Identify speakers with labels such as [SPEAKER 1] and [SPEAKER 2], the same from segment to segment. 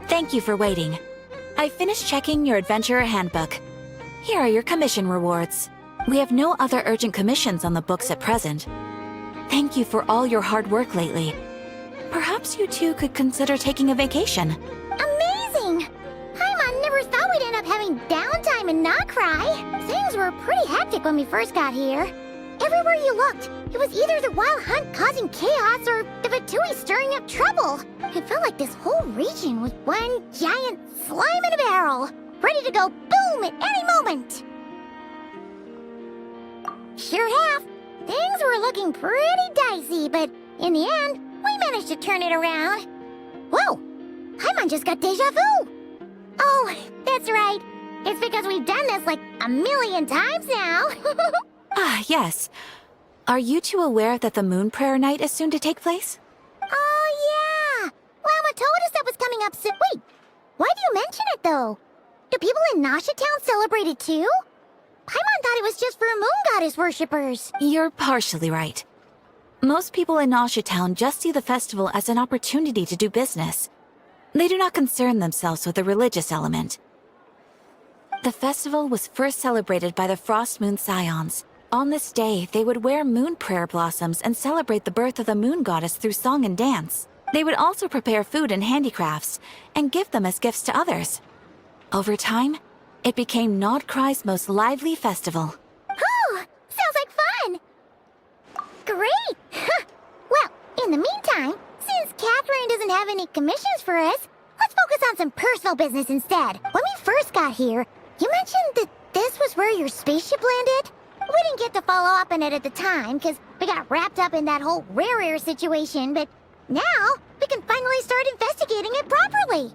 [SPEAKER 1] Thank you for waiting. I finished checking your adventurer handbook. Here are your commission rewards. We have no other urgent commissions on the books at present. Thank you for all your hard work lately. Perhaps you two could consider taking a vacation.
[SPEAKER 2] Amazing! Paimon never thought we'd end up having downtime in Nocturne. Things were pretty hectic when we first got here. Everywhere you looked, it was either the Wild Hunt causing chaos or the Fatui stirring up trouble. It felt like this whole region was one giant slime in a barrel, ready to go boom at any moment. Sure have. Things were looking pretty dicey, but in the end, we managed to turn it around. Whoa! Paimon just got deja vu! Oh, that's right. It's because we've done this like a million times now.
[SPEAKER 1] Ah, yes. Are you two aware that the Moon Prayer Night is soon to take place?
[SPEAKER 2] Oh, yeah! Mama told us that was coming up soon. Wait, why do you mention it, though? Do people in Nasha Town celebrate it, too? Paimon thought it was just for Moon Goddess worshippers.
[SPEAKER 1] You're partially right. Most people in Nasha Town just see the festival as an opportunity to do business. They do not concern themselves with the religious element. The festival was first celebrated by the Frost Moon Scions. On this day, they would wear moon prayer blossoms and celebrate the birth of the moon goddess through song and dance. They would also prepare food and handicrafts and give them as gifts to others. Over time, it became Nocturne's most lively festival.
[SPEAKER 2] Oh, sounds like fun! Great! Well, in the meantime, since Catherine doesn't have any commissions for us, let's focus on some personal business instead. When we first got here, you mentioned that this was where your spaceship landed? We didn't get to follow up on it at the time, because we got wrapped up in that whole rare air situation, but now we can finally start investigating it properly.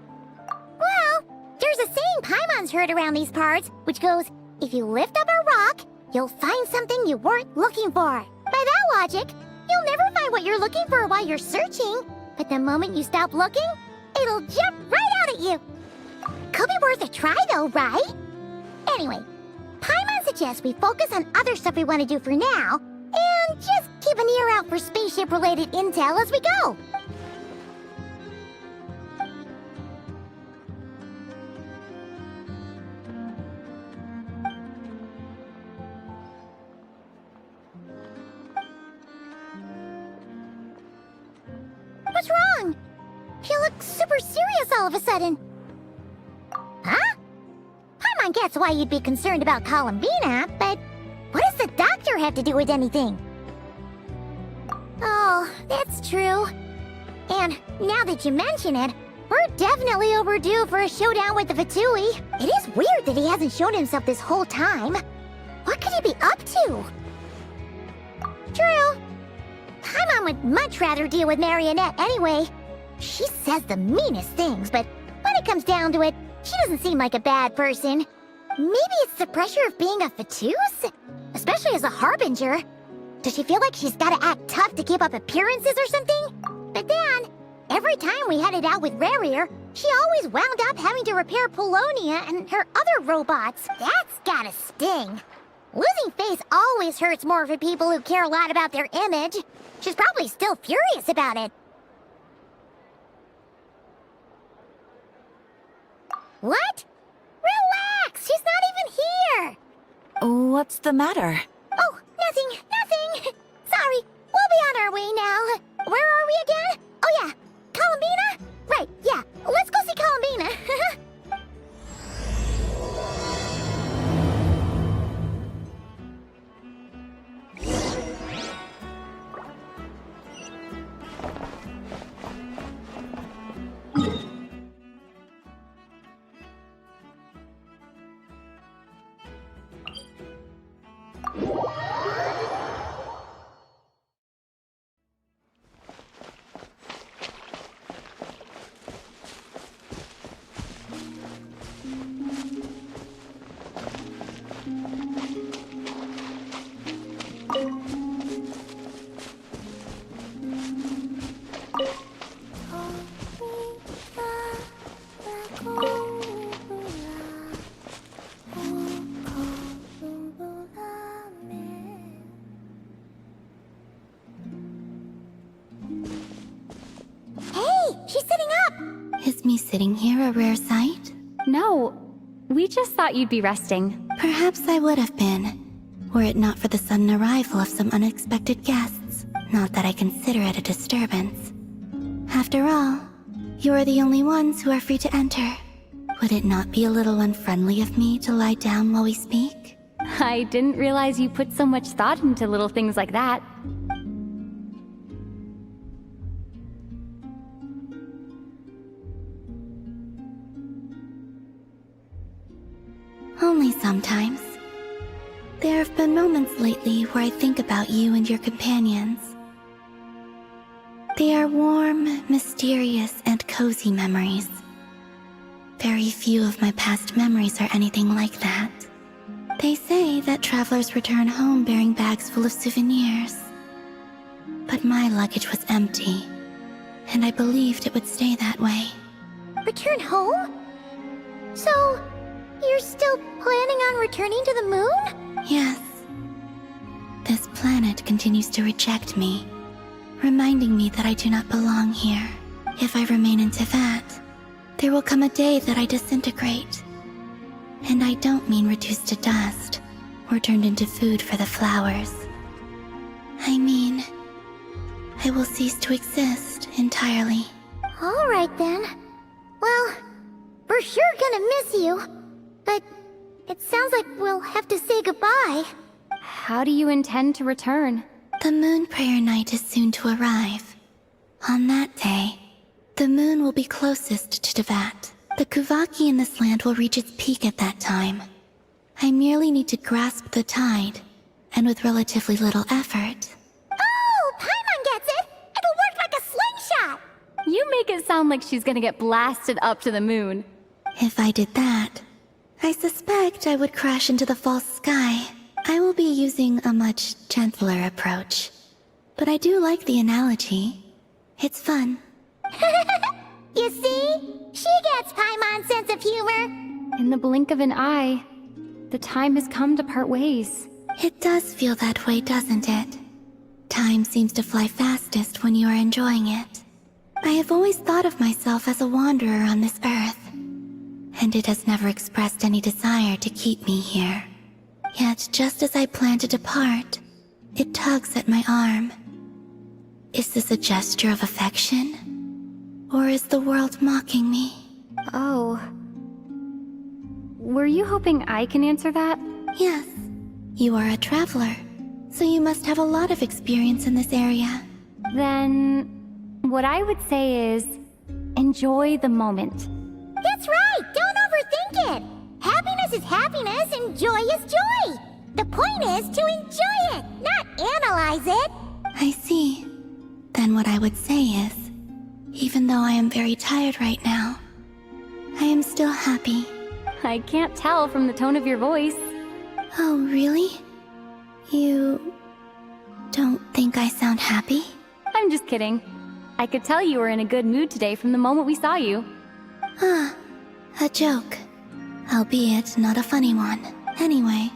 [SPEAKER 2] Well, there's a saying Paimon's heard around these parts, which goes, if you lift up a rock, you'll find something you weren't looking for. By that logic, you'll never find what you're looking for while you're searching, but the moment you stop looking, it'll jump right out at you. Could be worth a try though, right? Anyway, Paimon suggests we focus on other stuff we want to do for now, and just keep an ear out for spaceship-related intel as we go. What's wrong? You look super serious all of a sudden. Huh? Paimon gets why you'd be concerned about Columbina, but what does the doctor have to do with anything? Oh, that's true. And now that you mention it, we're definitely overdue for a showdown with the Fatui. It is weird that he hasn't shown himself this whole time. What could he be up to? True. Paimon would much rather deal with Marionette anyway. She says the meanest things, but when it comes down to it, she doesn't seem like a bad person. Maybe it's the pressure of being a Fatuse? Especially as a Harbinger. Does she feel like she's gotta act tough to keep up appearances or something? But then, every time we headed out with Rarier, she always wound up having to repair Polonia and her other robots. That's gotta sting. Losing face always hurts more for people who care a lot about their image. She's probably still furious about it. What? Relax! She's not even here!
[SPEAKER 1] What's the matter?
[SPEAKER 2] Oh, nothing. Sorry, we'll be on our way now. Where are we again? Oh yeah, Columbina? Right, yeah, let's go see Columbina.
[SPEAKER 3] just me sitting here a rare sight?
[SPEAKER 4] No, we just thought you'd be resting.
[SPEAKER 3] Perhaps I would have been, were it not for the sudden arrival of some unexpected guests. Not that I consider it a disturbance. After all, you are the only ones who are free to enter. Would it not be a little unfriendly of me to lie down while we speak?
[SPEAKER 4] I didn't realize you put so much thought into little things like that.
[SPEAKER 3] Only sometimes. There have been moments lately where I think about you and your companions. They are warm, mysterious, and cozy memories. Very few of my past memories are anything like that. They say that travelers return home bearing bags full of souvenirs. But my luggage was empty, and I believed it would stay that way.
[SPEAKER 2] Return home? So, you're still planning on returning to the moon?
[SPEAKER 3] Yes. This planet continues to reject me, reminding me that I do not belong here. If I remain in Teyvat, there will come a day that I disintegrate. And I don't mean reduced to dust, or turned into food for the flowers. I mean, I will cease to exist entirely.
[SPEAKER 2] Alright then. Well, we're sure gonna miss you. But it sounds like we'll have to say goodbye.
[SPEAKER 4] How do you intend to return?
[SPEAKER 3] The moon prayer night is soon to arrive. On that day, the moon will be closest to Teyvat. The Kuvaki in this land will reach its peak at that time. I merely need to grasp the tide, and with relatively little effort.
[SPEAKER 2] Oh, Paimon gets it! It'll work like a slingshot!
[SPEAKER 4] You make it sound like she's gonna get blasted up to the moon.
[SPEAKER 3] If I did that, I suspect I would crash into the false sky. I will be using a much gentler approach. But I do like the analogy. It's fun.
[SPEAKER 2] You see? She gets Paimon's sense of humor.
[SPEAKER 4] In the blink of an eye, the time has come to part ways.
[SPEAKER 3] It does feel that way, doesn't it? Time seems to fly fastest when you are enjoying it. I have always thought of myself as a wanderer on this earth, and it has never expressed any desire to keep me here. Yet, just as I plan to depart, it tugs at my arm. Is this a gesture of affection? Or is the world mocking me?
[SPEAKER 4] Oh. Were you hoping I can answer that?
[SPEAKER 3] Yes. You are a traveler, so you must have a lot of experience in this area.
[SPEAKER 4] Then, what I would say is, enjoy the moment.
[SPEAKER 2] That's right! Don't overthink it! Happiness is happiness and joy is joy! The point is to enjoy it, not analyze it!
[SPEAKER 3] I see. Then what I would say is, even though I am very tired right now, I am still happy.
[SPEAKER 4] I can't tell from the tone of your voice.
[SPEAKER 3] Oh, really? You don't think I sound happy?
[SPEAKER 4] I'm just kidding. I could tell you were in a good mood today from the moment we saw you.
[SPEAKER 3] Ah, a joke. Albeit not a funny one. Anyway,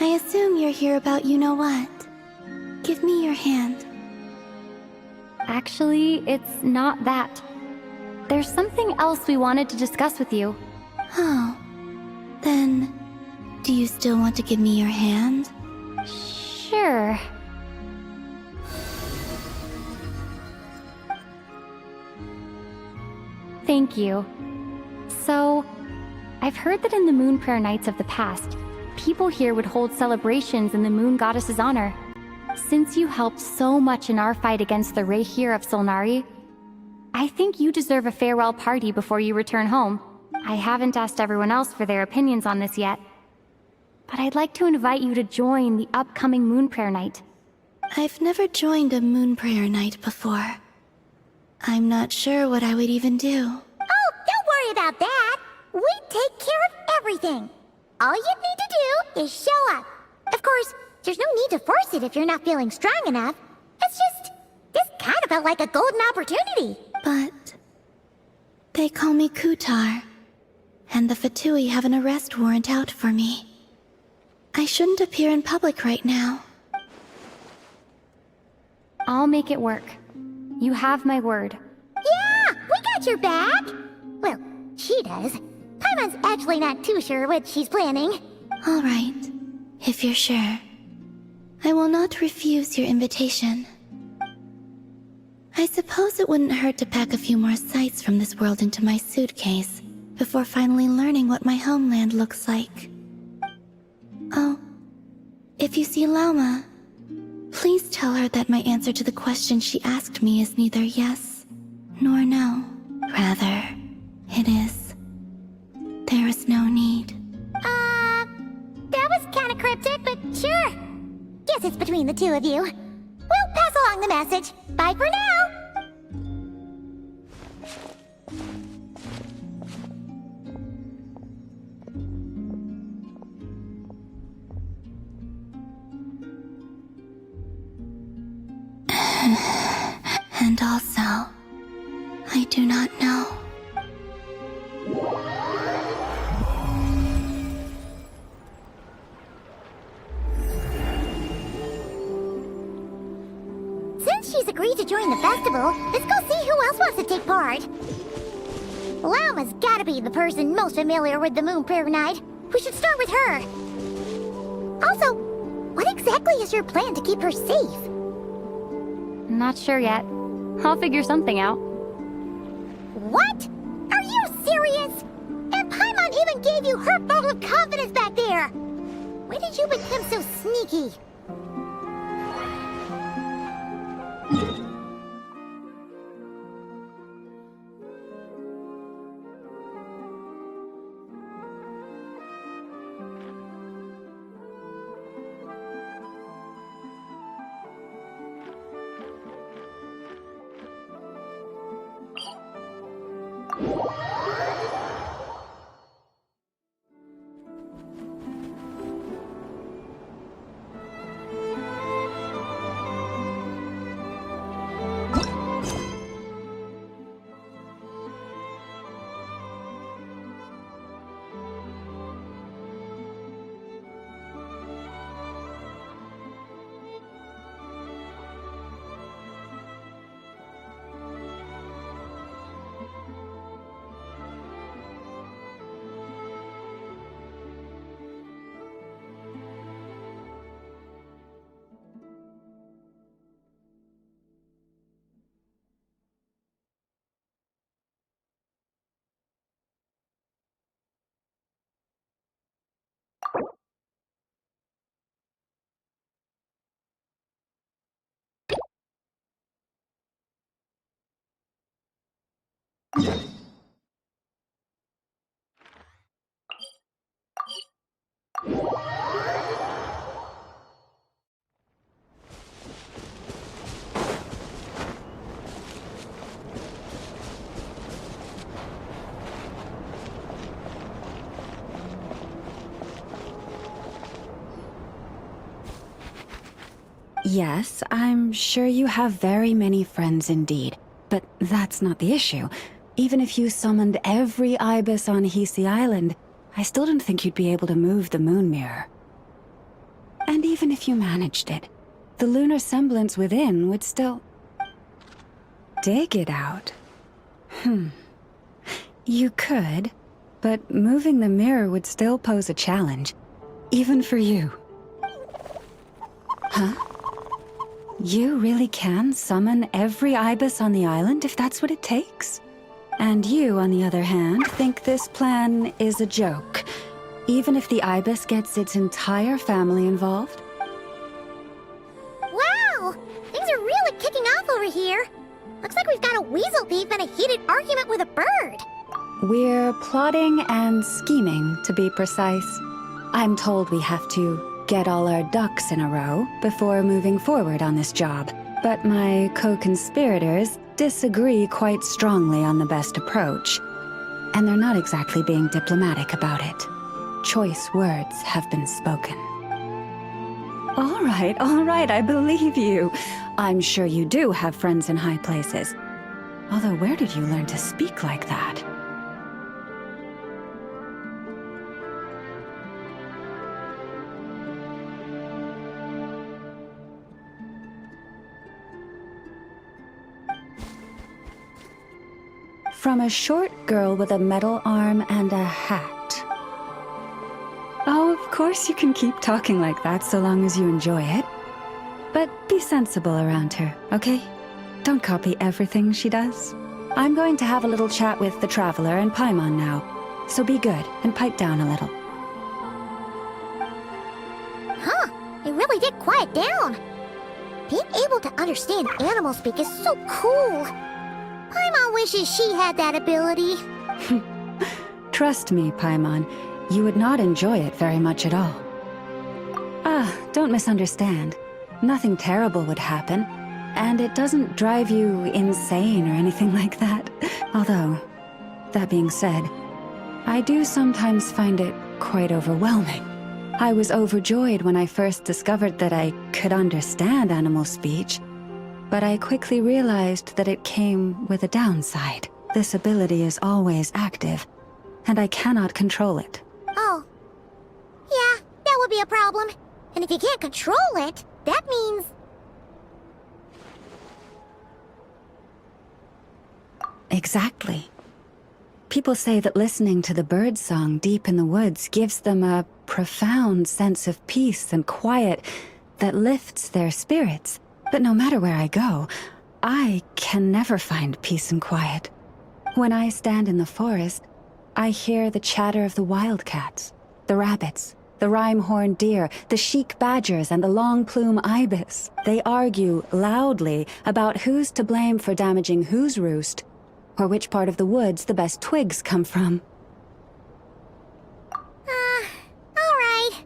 [SPEAKER 3] I assume you're here about you-know-what. Give me your hand.
[SPEAKER 4] Actually, it's not that. There's something else we wanted to discuss with you.
[SPEAKER 3] Oh. Then, do you still want to give me your hand?
[SPEAKER 4] Sure. Thank you. So, I've heard that in the moon prayer nights of the past, people here would hold celebrations in the moon goddess's honor. Since you helped so much in our fight against the Rehir of Solnari, I think you deserve a farewell party before you return home. I haven't asked everyone else for their opinions on this yet, but I'd like to invite you to join the upcoming moon prayer night.
[SPEAKER 3] I've never joined a moon prayer night before. I'm not sure what I would even do.
[SPEAKER 2] Oh, don't worry about that! We take care of everything! All you need to do is show up. Of course, there's no need to force it if you're not feeling strong enough. It's just, this kind of felt like a golden opportunity.
[SPEAKER 3] But they call me Kutar, and the Fatui have an arrest warrant out for me. I shouldn't appear in public right now.
[SPEAKER 4] I'll make it work. You have my word.
[SPEAKER 2] Yeah, we got your back! Well, she does. Paimon's actually not too sure what she's planning.
[SPEAKER 3] All right, if you're sure. I will not refuse your invitation. I suppose it wouldn't hurt to pack a few more sights from this world into my suitcase before finally learning what my homeland looks like. Oh, if you see Lauma, please tell her that my answer to the question she asked me is neither yes nor no. Rather, it is. There is no need.
[SPEAKER 2] That was kinda cryptic, but sure. Guess it's between the two of you. We'll pass along the message. Bye for now!
[SPEAKER 3] And also, I do not know.
[SPEAKER 2] Since she's agreed to join the festival, let's go see who else wants to take part. Lauma's gotta be the person most familiar with the Moon Prayer Night. We should start with her. Also, what exactly is your plan to keep her safe?
[SPEAKER 4] Not sure yet. I'll figure something out.
[SPEAKER 2] What? Are you serious? And Paimon even gave you her vote of confidence back there! When did you become so sneaky?
[SPEAKER 5] Yes, I'm sure you have very many friends indeed. But that's not the issue. Even if you summoned every ibis on Hisi Island, I still don't think you'd be able to move the moon mirror. And even if you managed it, the lunar semblance within would still... dig it out. You could, but moving the mirror would still pose a challenge, even for you. Huh? You really can summon every ibis on the island if that's what it takes? And you, on the other hand, think this plan is a joke, even if the ibis gets its entire family involved?
[SPEAKER 2] Wow! Things are really kicking off over here. Looks like we've got a weasel thief and a heated argument with a bird.
[SPEAKER 5] We're plotting and scheming, to be precise. I'm told we have to get all our ducks in a row before moving forward on this job. But my co-conspirators disagree quite strongly on the best approach. And they're not exactly being diplomatic about it. Choice words have been spoken. All right, I believe you. I'm sure you do have friends in high places. Although where did you learn to speak like that? from a short girl with a metal arm and a hat. Oh, of course you can keep talking like that so long as you enjoy it. But be sensible around her, okay? Don't copy everything she does. I'm going to have a little chat with the Traveler and Paimon now, so be good and pipe down a little.
[SPEAKER 2] Huh, it really did quiet down. Being able to understand animal speak is so cool. Paimon wishes she had that ability.
[SPEAKER 5] Trust me, Paimon, you would not enjoy it very much at all. Ah, don't misunderstand. Nothing terrible would happen, and it doesn't drive you insane or anything like that. Although, that being said, I do sometimes find it quite overwhelming. I was overjoyed when I first discovered that I could understand animal speech, but I quickly realized that it came with a downside. This ability is always active, and I cannot control it.
[SPEAKER 2] Oh. Yeah, that would be a problem. And if you can't control it, that means...
[SPEAKER 5] Exactly. People say that listening to the bird song deep in the woods gives them a profound sense of peace and quiet that lifts their spirits. But no matter where I go, I can never find peace and quiet. When I stand in the forest, I hear the chatter of the wildcats, the rabbits, the rhyme-horned deer, the chic badgers, and the long-plume ibis. They argue loudly about who's to blame for damaging whose roost, or which part of the woods the best twigs come from.
[SPEAKER 2] Alright.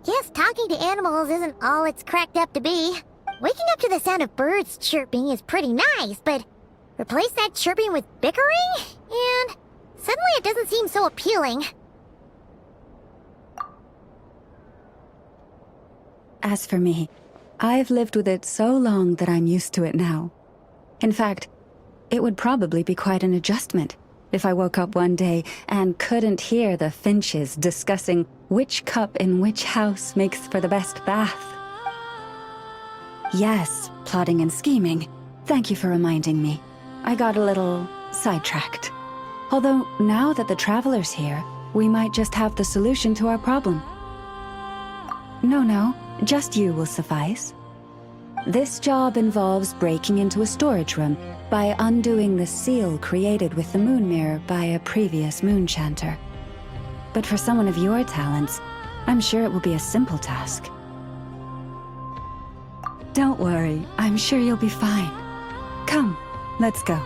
[SPEAKER 2] Guess talking to animals isn't all it's cracked up to be. Waking up to the sound of birds chirping is pretty nice, but replace that chirping with bickering, and suddenly it doesn't seem so appealing.
[SPEAKER 5] As for me, I've lived with it so long that I'm used to it now. In fact, it would probably be quite an adjustment if I woke up one day and couldn't hear the finches discussing which cup in which house makes for the best bath. Yes, plotting and scheming. Thank you for reminding me. I got a little sidetracked. Although, now that the Traveler's here, we might just have the solution to our problem. No, just you will suffice. This job involves breaking into a storage room by undoing the seal created with the moon mirror by a previous moon chanter. But for someone of your talents, I'm sure it will be a simple task. Don't worry, I'm sure you'll be fine. Come, let's go.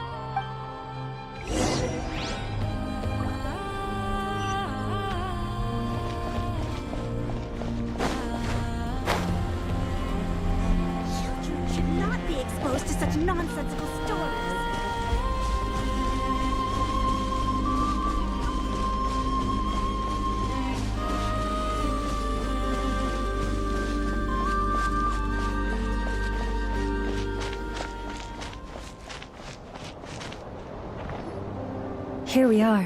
[SPEAKER 6] Children should not be exposed to such nonsensical stories.
[SPEAKER 5] Here we are.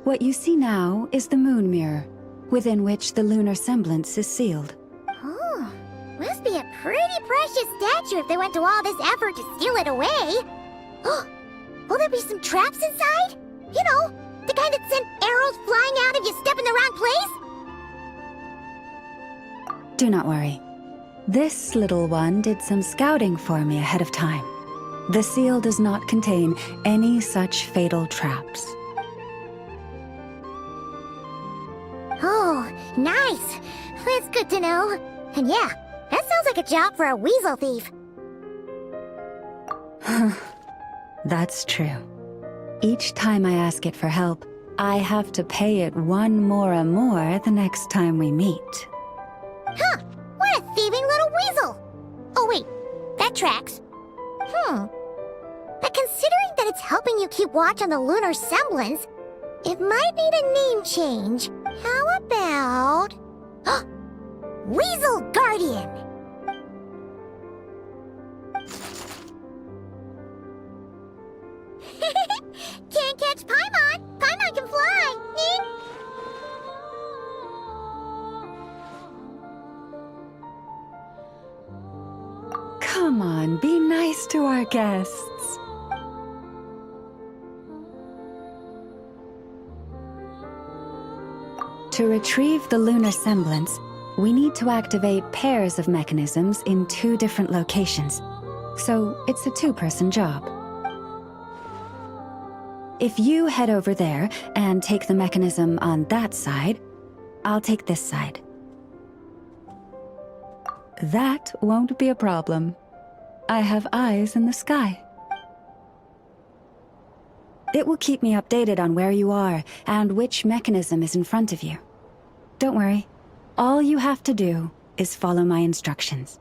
[SPEAKER 5] What you see now is the moon mirror, within which the lunar semblance is sealed.
[SPEAKER 2] Oh, must be a pretty precious statue if they went to all this effort to steal it away. Will there be some traps inside? You know, the kind that send arrows flying out if you step in the wrong place?
[SPEAKER 5] Do not worry. This little one did some scouting for me ahead of time. The seal does not contain any such fatal traps.
[SPEAKER 2] Oh, nice. That's good to know. And yeah, that sounds like a job for a weasel thief.
[SPEAKER 5] That's true. Each time I ask it for help, I have to pay it one more the next time we meet.
[SPEAKER 2] Huh, what a thieving little weasel. Oh wait, that tracks. But considering that it's helping you keep watch on the lunar semblance, it might need a name change. How about... Weasel Guardian! Can't catch Paimon! Paimon can fly!
[SPEAKER 5] Come on, be nice to our guests. To retrieve the lunar semblance, we need to activate pairs of mechanisms in 2 different locations. So it's a 2-person job. If you head over there and take the mechanism on that side, I'll take this side. That won't be a problem. I have eyes in the sky. It will keep me updated on where you are and which mechanism is in front of you. Don't worry. All you have to do is follow my instructions.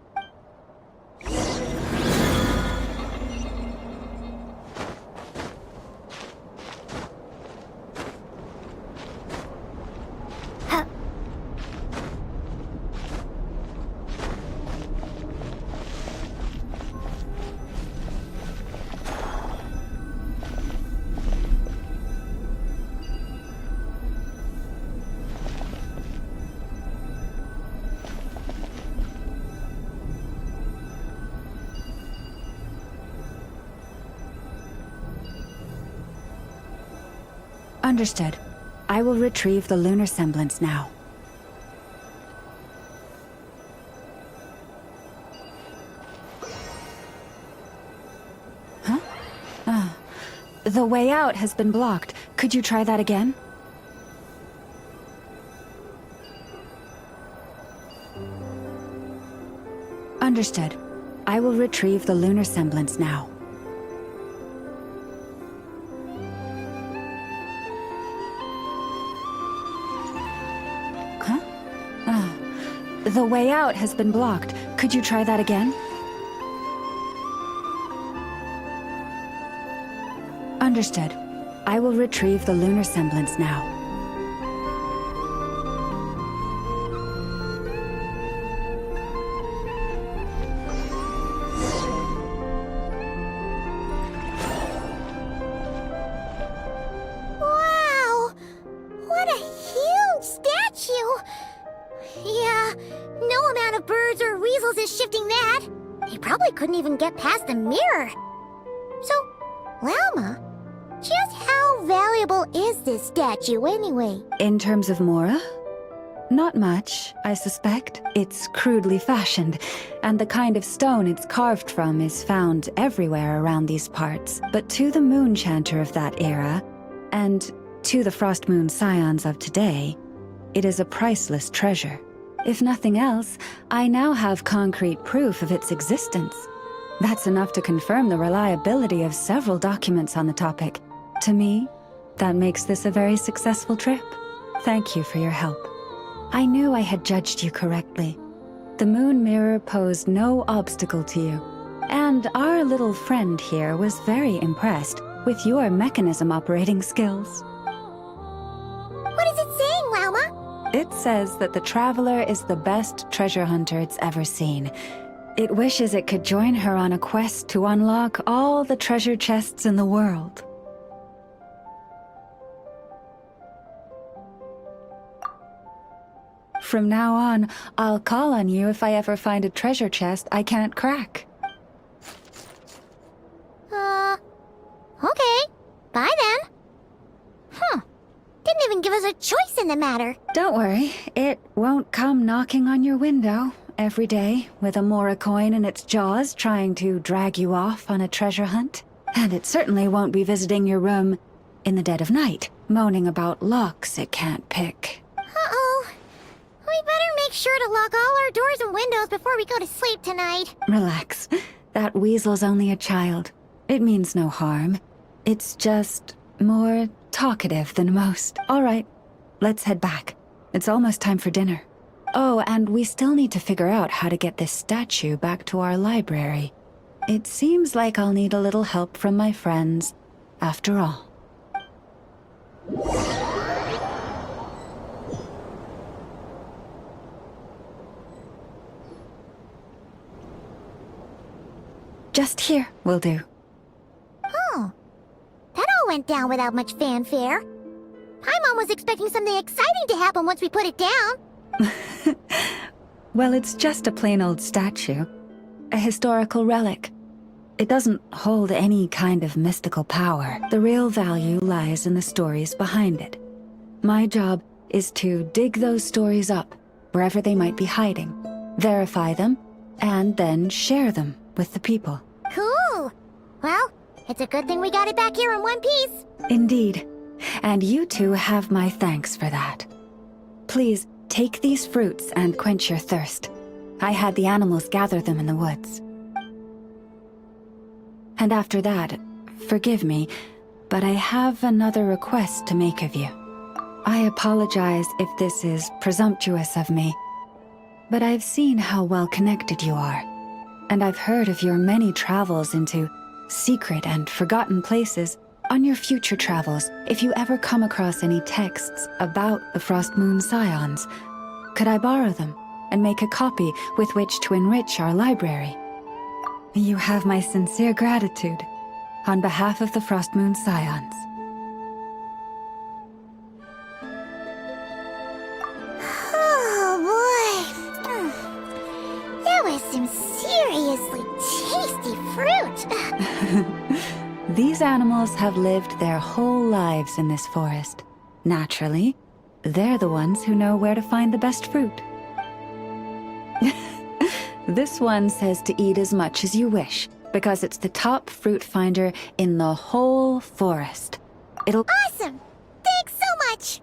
[SPEAKER 5] Understood. I will retrieve the lunar semblance now. Huh? The way out has been blocked. Could you try that again? Understood. I will retrieve the lunar semblance now. The way out has been blocked. Could you try that again? Understood. I will retrieve the lunar semblance now.
[SPEAKER 2] Wow! What a huge statue! Yeah, no amount of birds or weasels is shifting that. They probably couldn't even get past the mirror. So, Lauma, just how valuable is this statue anyway?
[SPEAKER 5] In terms of Mora? Not much, I suspect. It's crudely fashioned, and the kind of stone it's carved from is found everywhere around these parts. But to the moon chanter of that era, and to the Frost Moon scions of today, it is a priceless treasure. If nothing else, I now have concrete proof of its existence. That's enough to confirm the reliability of several documents on the topic. To me, that makes this a very successful trip. Thank you for your help. I knew I had judged you correctly. The moon mirror posed no obstacle to you. And our little friend here was very impressed with your mechanism operating skills.
[SPEAKER 2] What is it saying, Lauma?
[SPEAKER 5] It says that the Traveler is the best treasure hunter it's ever seen. It wishes it could join her on a quest to unlock all the treasure chests in the world. From now on, I'll call on you if I ever find a treasure chest I can't crack.
[SPEAKER 2] Okay. Bye then. Didn't even give us a choice in the matter.
[SPEAKER 5] Don't worry, it won't come knocking on your window every day with a Mora coin in its jaws trying to drag you off on a treasure hunt. And it certainly won't be visiting your room in the dead of night, moaning about locks it can't pick.
[SPEAKER 2] Uh-oh. We better make sure to lock all our doors and windows before we go to sleep tonight.
[SPEAKER 5] Relax. That weasel's only a child. It means no harm. It's just more talkative than most. All right, let's head back. It's almost time for dinner. Oh, and we still need to figure out how to get this statue back to our library. It seems like I'll need a little help from my friends, after all. Just here will do.
[SPEAKER 2] Oh. That all went down without much fanfare. Paimon was expecting something exciting to happen once we put it down.
[SPEAKER 5] Well, it's just a plain old statue. A historical relic. It doesn't hold any kind of mystical power. The real value lies in the stories behind it. My job is to dig those stories up, wherever they might be hiding, verify them, and then share them with the people.
[SPEAKER 2] Cool. Well, it's a good thing we got it back here in one piece.
[SPEAKER 5] Indeed. And you two have my thanks for that. Please, take these fruits and quench your thirst. I had the animals gather them in the woods. And after that, forgive me, but I have another request to make of you. I apologize if this is presumptuous of me, but I've seen how well connected you are, and I've heard of your many travels into secret and forgotten places. On your future travels, if you ever come across any texts about the Frost Moon Scions, could I borrow them and make a copy with which to enrich our library? You have my sincere gratitude on behalf of the Frost Moon Scions.
[SPEAKER 2] Oh boy. That was some seriously tasty fruit.
[SPEAKER 5] These animals have lived their whole lives in this forest. Naturally, they're the ones who know where to find the best fruit. This one says to eat as much as you wish, because it's the top fruit finder in the whole forest. It'll...
[SPEAKER 2] Awesome. Thanks so much.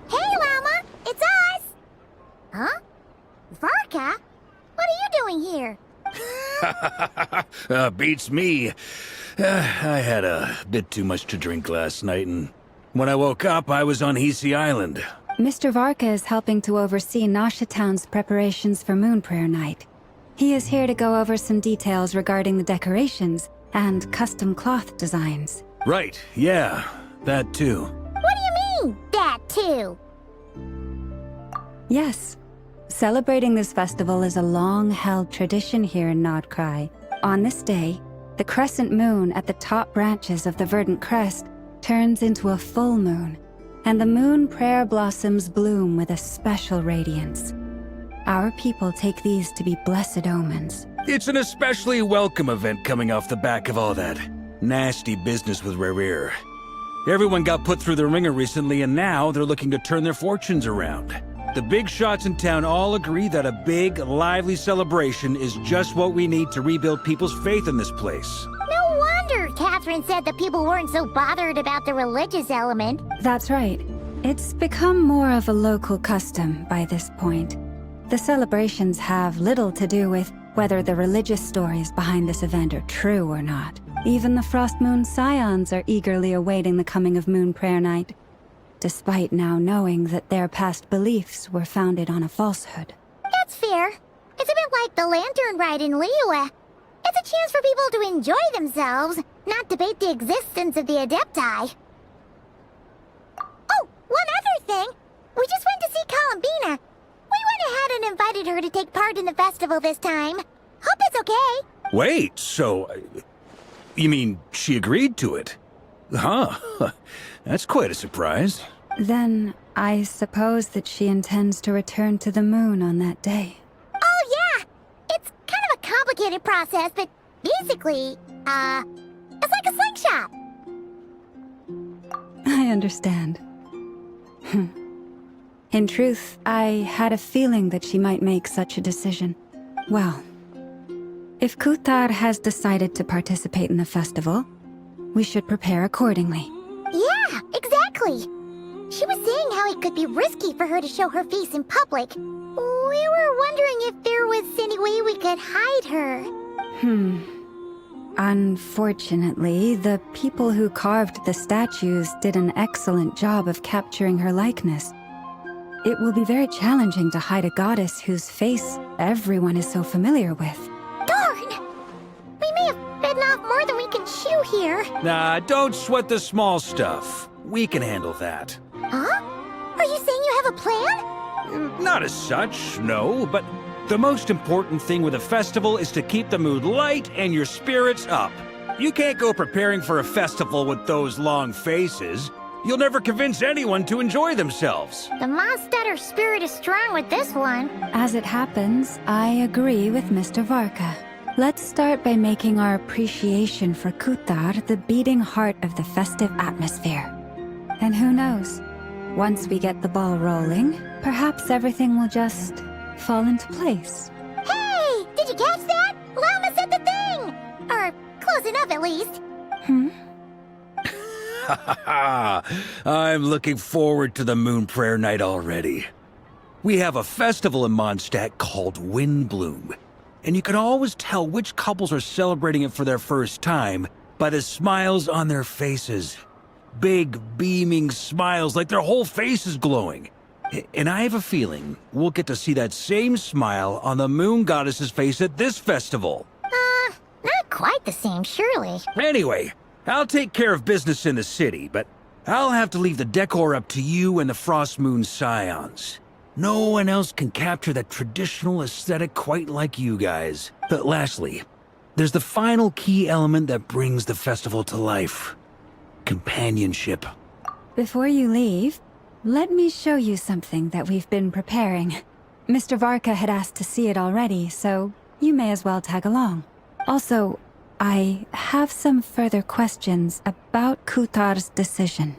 [SPEAKER 2] Hey, Llama! It's us! Huh? Varka? What are you doing here?
[SPEAKER 7] Beats me. I had a bit too much to drink last night, and when I woke up, I was on Hisi Island.
[SPEAKER 5] Mr. Varka is helping to oversee Nasha Town's preparations for Moon Prayer Night. He is here to go over some details regarding the decorations and custom cloth designs.
[SPEAKER 7] Right, yeah, that too.
[SPEAKER 2] What do you mean, that too?
[SPEAKER 5] Yes. Celebrating this festival is a long-held tradition here in Nocturne. On this day, the crescent moon at the top branches of the verdant crest turns into a full moon, and the moon prayer blossoms bloom with a special radiance. Our people take these to be blessed omens.
[SPEAKER 7] It's an especially welcome event coming off the back of all that nasty business with Rare. Everyone got put through the ringer recently, and now they're looking to turn their fortunes around. The big shots in town all agree that a big, lively celebration is just what we need to rebuild people's faith in this place.
[SPEAKER 2] No wonder Catherine said that people weren't so bothered about the religious element.
[SPEAKER 5] That's right. It's become more of a local custom by this point. The celebrations have little to do with whether the religious stories behind this event are true or not. Even the Frost Moon Scions are eagerly awaiting the coming of Moon Prayer Night, despite now knowing that their past beliefs were founded on a falsehood.
[SPEAKER 2] That's fair. It's a bit like the Lantern Ride in Liyue. It's a chance for people to enjoy themselves, not debate the existence of the Adepti. Oh, one other thing. We just went to see Columbina. We went ahead and invited her to take part in the festival this time. Hope it's okay.
[SPEAKER 7] Wait, so... you mean she agreed to it? Huh. That's quite a surprise.
[SPEAKER 5] Then I suppose that she intends to return to the moon on that day.
[SPEAKER 2] Oh, yeah. It's kind of a complicated process, but basically, it's like a slingshot.
[SPEAKER 5] I understand. In truth, I had a feeling that she might make such a decision. Well, if Kuthar has decided to participate in the festival, we should prepare accordingly.
[SPEAKER 2] Yeah, exactly. She was saying how it could be risky for her to show her face in public. We were wondering if there was any way we could hide her.
[SPEAKER 5] Unfortunately, the people who carved the statues did an excellent job of capturing her likeness. It will be very challenging to hide a goddess whose face everyone is so familiar with.
[SPEAKER 2] Darn! We may have bitten off more than we can chew here.
[SPEAKER 7] Nah, don't sweat the small stuff. We can handle that.
[SPEAKER 2] Huh? Are you saying you have a plan?
[SPEAKER 7] Not as such, no, but the most important thing with a festival is to keep the mood light and your spirits up. You can't go preparing for a festival with those long faces. You'll never convince anyone to enjoy themselves.
[SPEAKER 2] The Mondstatter spirit is strong with this one.
[SPEAKER 5] As it happens, I agree with Mr. Varka. Let's start by making our appreciation for Kutar the beating heart of the festive atmosphere. And who knows? Once we get the ball rolling, perhaps everything will just fall into place.
[SPEAKER 2] Hey! Did you catch that? Llama said the thing! Or close enough at least.
[SPEAKER 7] I'm looking forward to the Moon Prayer Night already. We have a festival in Mondstadt called Windbloom, and you can always tell which couples are celebrating it for their first time by the smiles on their faces. Big, beaming smiles like their whole face is glowing. And I have a feeling we'll get to see that same smile on the Moon Goddess's face at this festival.
[SPEAKER 2] Not quite the same, surely.
[SPEAKER 7] Anyway, I'll take care of business in the city, but I'll have to leave the decor up to you and the Frost Moon Scions. No one else can capture that traditional aesthetic quite like you guys. But lastly, there's the final key element that brings the festival to life. Companionship.
[SPEAKER 5] Before you leave, let me show you something that we've been preparing. Mr. Varka had asked to see it already, so you may as well tag along. Also, I have some further questions about Kutar's decision.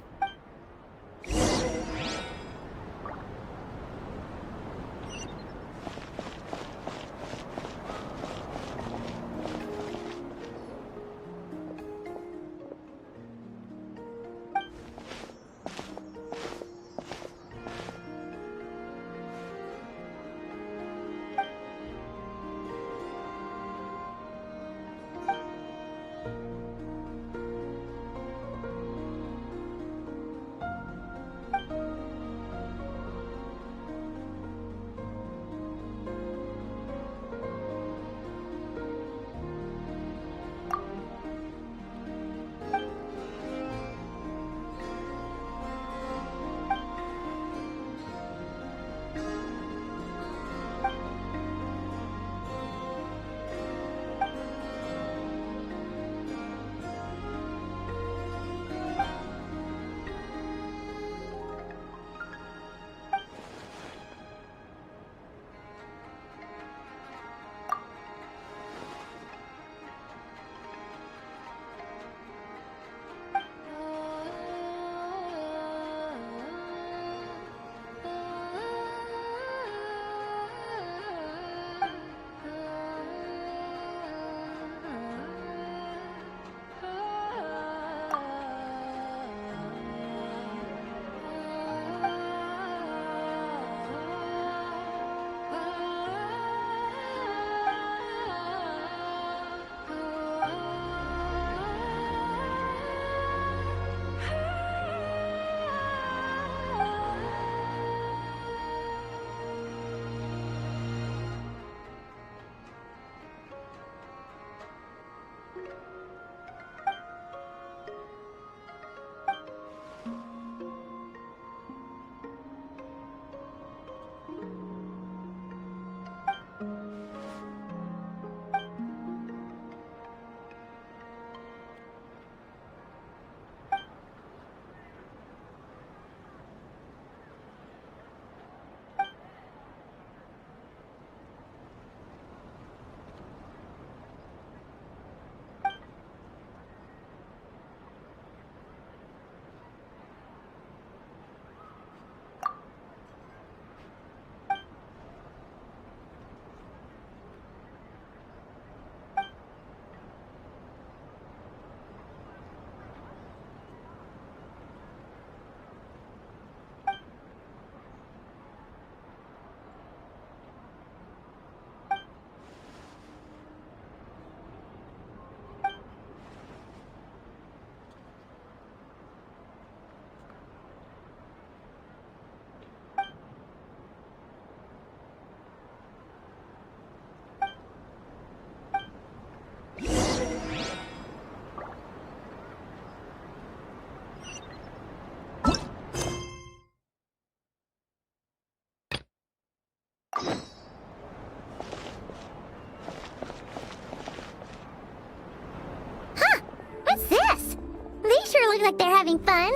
[SPEAKER 2] like they're having fun.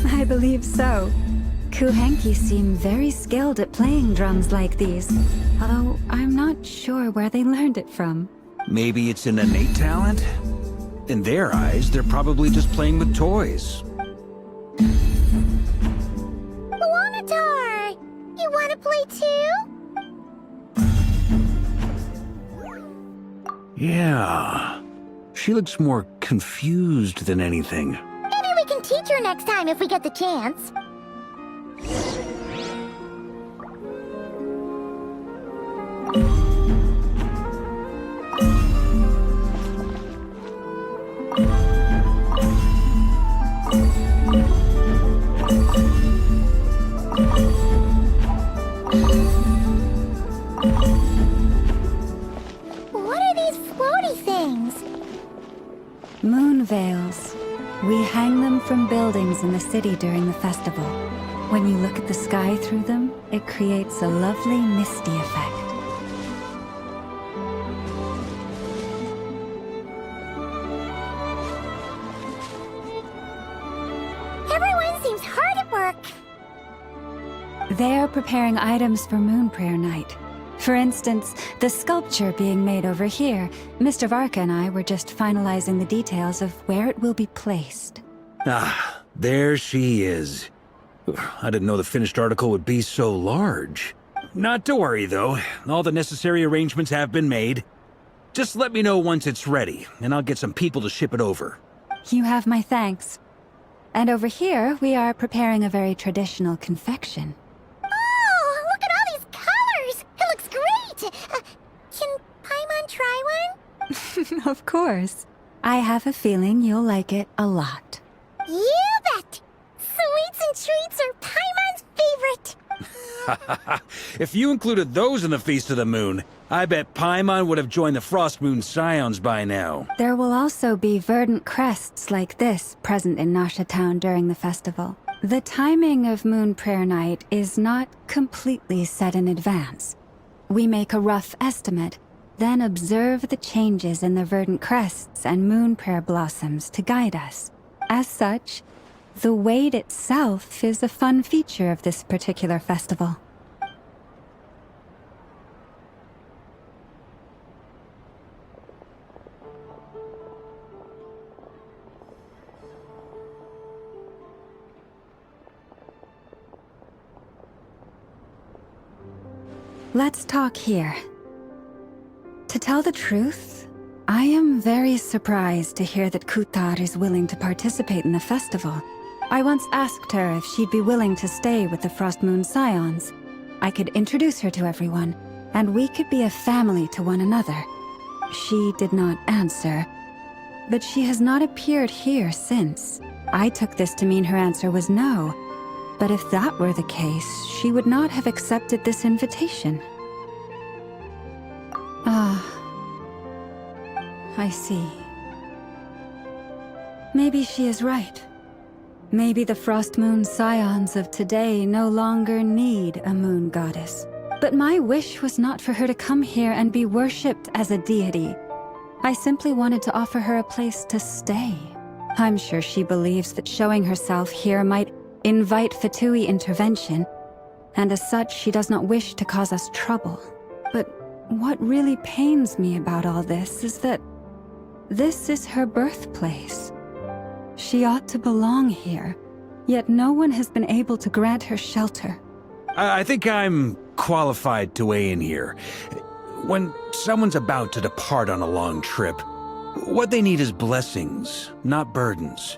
[SPEAKER 5] I believe so. Kuhenki seem very skilled at playing drums like these, although I'm not sure where they learned it from.
[SPEAKER 7] Maybe it's an innate talent? In their eyes, they're probably just playing with toys.
[SPEAKER 2] Luanatar! You wanna play too?
[SPEAKER 7] Yeah. She looks more confused than anything.
[SPEAKER 2] Maybe we can teach her next time if we get the chance. What are these floaty things?
[SPEAKER 5] Moon veils. We hang them from buildings in the city during the festival. When you look at the sky through them, it creates a lovely misty effect.
[SPEAKER 2] Everyone seems hard at work.
[SPEAKER 5] They are preparing items for Moon Prayer Night. For instance, the sculpture being made over here. Mr. Varka and I were just finalizing the details of where it will be placed.
[SPEAKER 7] Ah, there she is. I didn't know the finished article would be so large. Not to worry, though. All the necessary arrangements have been made. Just let me know once it's ready, and I'll get some people to ship it over.
[SPEAKER 5] You have my thanks. And over here, we are preparing a very traditional confection.
[SPEAKER 2] Oh, look at all these colors! It looks great! Can Paimon try one?
[SPEAKER 5] Of course. I have a feeling you'll like it a lot.
[SPEAKER 2] You bet! Sweets and treats are Paimon's favorite!
[SPEAKER 7] If you included those in the Feast of the Moon, I bet Paimon would have joined the Frost Moon Scions by now.
[SPEAKER 5] There will also be verdant crests like this present in Nasha Town during the festival. The timing of Moon Prayer Night is not completely set in advance. We make a rough estimate, then observe the changes in the verdant crests and Moon Prayer blossoms to guide us. As such, the wait itself is a fun feature of this particular festival. Let's talk here. To tell the truth, I am very surprised to hear that Kutar is willing to participate in the festival. I once asked her if she'd be willing to stay with the Frost Moon Scions. I could introduce her to everyone, and we could be a family to one another. She did not answer, but she has not appeared here since. I took this to mean her answer was no. But if that were the case, she would not have accepted this invitation. Ah, I see. Maybe she is right. Maybe the Frost Moon Scions of today no longer need a moon goddess. But my wish was not for her to come here and be worshipped as a deity. I simply wanted to offer her a place to stay. I'm sure she believes that showing herself here might invite Fatui intervention, and as such she does not wish to cause us trouble. But what really pains me about all this is that this is her birthplace. She ought to belong here, yet no one has been able to grant her shelter.
[SPEAKER 7] I think I'm qualified to weigh in here. When someone's about to depart on a long trip, what they need is blessings, not burdens.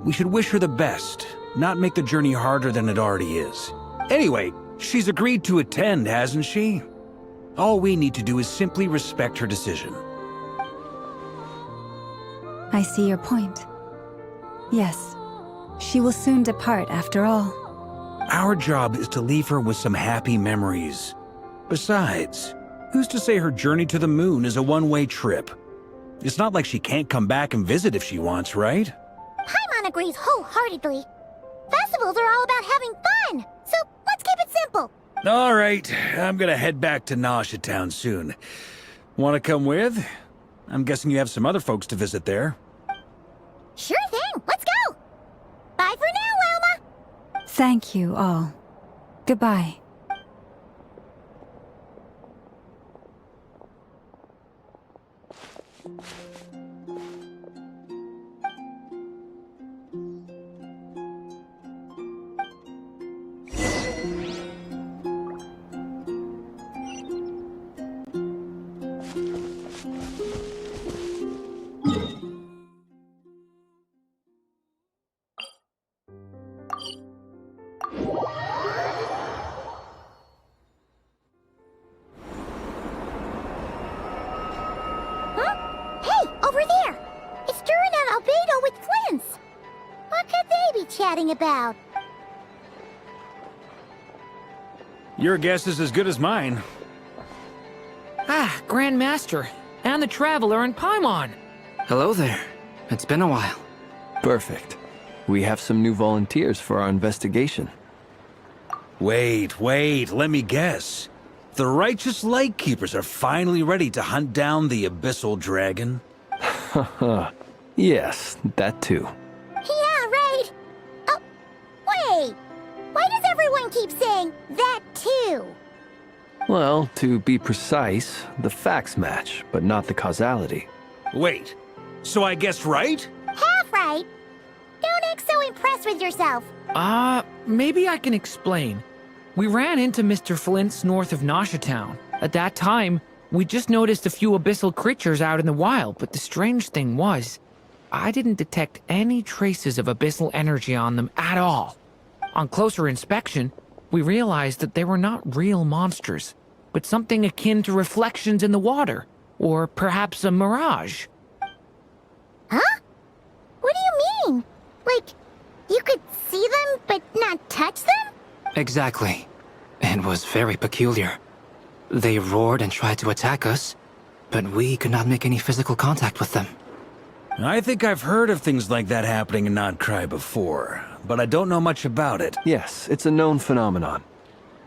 [SPEAKER 7] We should wish her the best, not make the journey harder than it already is. Anyway, she's agreed to attend, hasn't she? All we need to do is simply respect her decision.
[SPEAKER 5] I see your point. Yes, she will soon depart after all.
[SPEAKER 7] Our job is to leave her with some happy memories. Besides, who's to say her journey to the moon is a one-way trip? It's not like she can't come back and visit if she wants, right?
[SPEAKER 2] Paimon agrees wholeheartedly. Festivals are all about having fun, so let's keep it simple.
[SPEAKER 7] All right, I'm gonna head back to Nasha Town soon. Want to come with? I'm guessing you have some other folks to visit there.
[SPEAKER 2] Sure thing, let's go!
[SPEAKER 5] Thank you all. Goodbye.
[SPEAKER 2] Hey, over there! It's Durin and Albedo with Flints! What could they be chatting about?
[SPEAKER 7] Your guess is as good as mine.
[SPEAKER 8] Ah, Grand Master, and the Traveler and Paimon.
[SPEAKER 9] Hello there. It's been a while.
[SPEAKER 10] Perfect. We have some new volunteers for our investigation.
[SPEAKER 7] Wait, let me guess. The righteous Lightkeepers are finally ready to hunt down the Abyssal Dragon?
[SPEAKER 10] Haha. Yes, that too.
[SPEAKER 2] Yeah, right! Oh, wait! Why does everyone keep saying that too?
[SPEAKER 10] Well, to be precise, the facts match, but not the causality.
[SPEAKER 7] Wait, so I guessed right?
[SPEAKER 2] Half right! Don't act so impressed with yourself.
[SPEAKER 8] Maybe I can explain. We ran into Mr. Flint's north of Nosha Town. At that time, we just noticed a few abyssal creatures out in the wild, but the strange thing was, I didn't detect any traces of abyssal energy on them at all. On closer inspection, we realized that they were not real monsters, but something akin to reflections in the water, or perhaps a mirage.
[SPEAKER 2] Huh? What do you mean? Like, you could see them but not touch them?
[SPEAKER 9] Exactly. It was very peculiar. They roared and tried to attack us, but we could not make any physical contact with them.
[SPEAKER 7] I think I've heard of things like that happening in Nocturne before, but I don't know much about it.
[SPEAKER 10] Yes, it's a known phenomenon.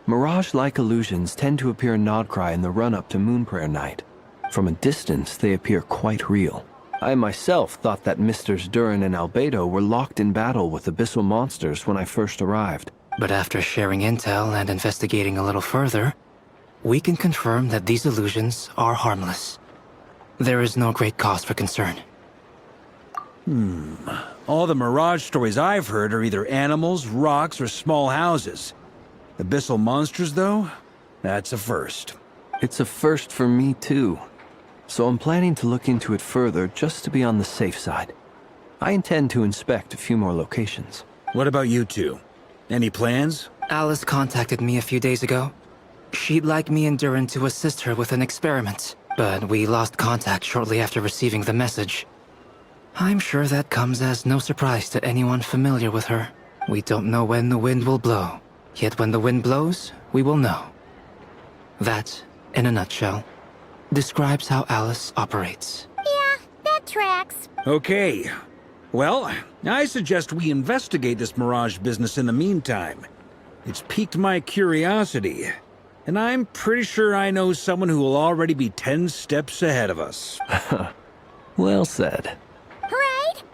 [SPEAKER 10] Mirage-like illusions tend to appear in Nocturne in the run-up to Moonprayer Night. From a distance, they appear quite real. I myself thought that Misters Durin and Albedo were locked in battle with abyssal monsters when I first arrived.
[SPEAKER 9] But after sharing intel and investigating a little further, we can confirm that these illusions are harmless. There is no great cause for concern.
[SPEAKER 7] All the Mirage stories I've heard are either animals, rocks, or small houses. Abyssal monsters, though? That's a first.
[SPEAKER 10] It's a first for me, too. So I'm planning to look into it further just to be on the safe side. I intend to inspect a few more locations.
[SPEAKER 7] What about you two? Any plans?
[SPEAKER 9] Alice contacted me a few days ago. She'd like me and Durin to assist her with an experiment, but we lost contact shortly after receiving the message. I'm sure that comes as no surprise to anyone familiar with her. We don't know when the wind will blow, yet when the wind blows, we will know. That, in a nutshell, describes how Alice operates.
[SPEAKER 2] Yeah, that tracks.
[SPEAKER 7] Okay. Well, I suggest we investigate this Mirage business in the meantime. It's piqued my curiosity, and I'm pretty sure I know someone who will already be 10 steps ahead of us.
[SPEAKER 10] Well said.
[SPEAKER 2] Right?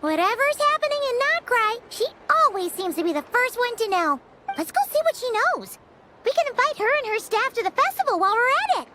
[SPEAKER 2] Whatever's happening in Nocturne, she always seems to be the first one to know. Let's go see what she knows. We can invite her and her staff to the festival while we're at it.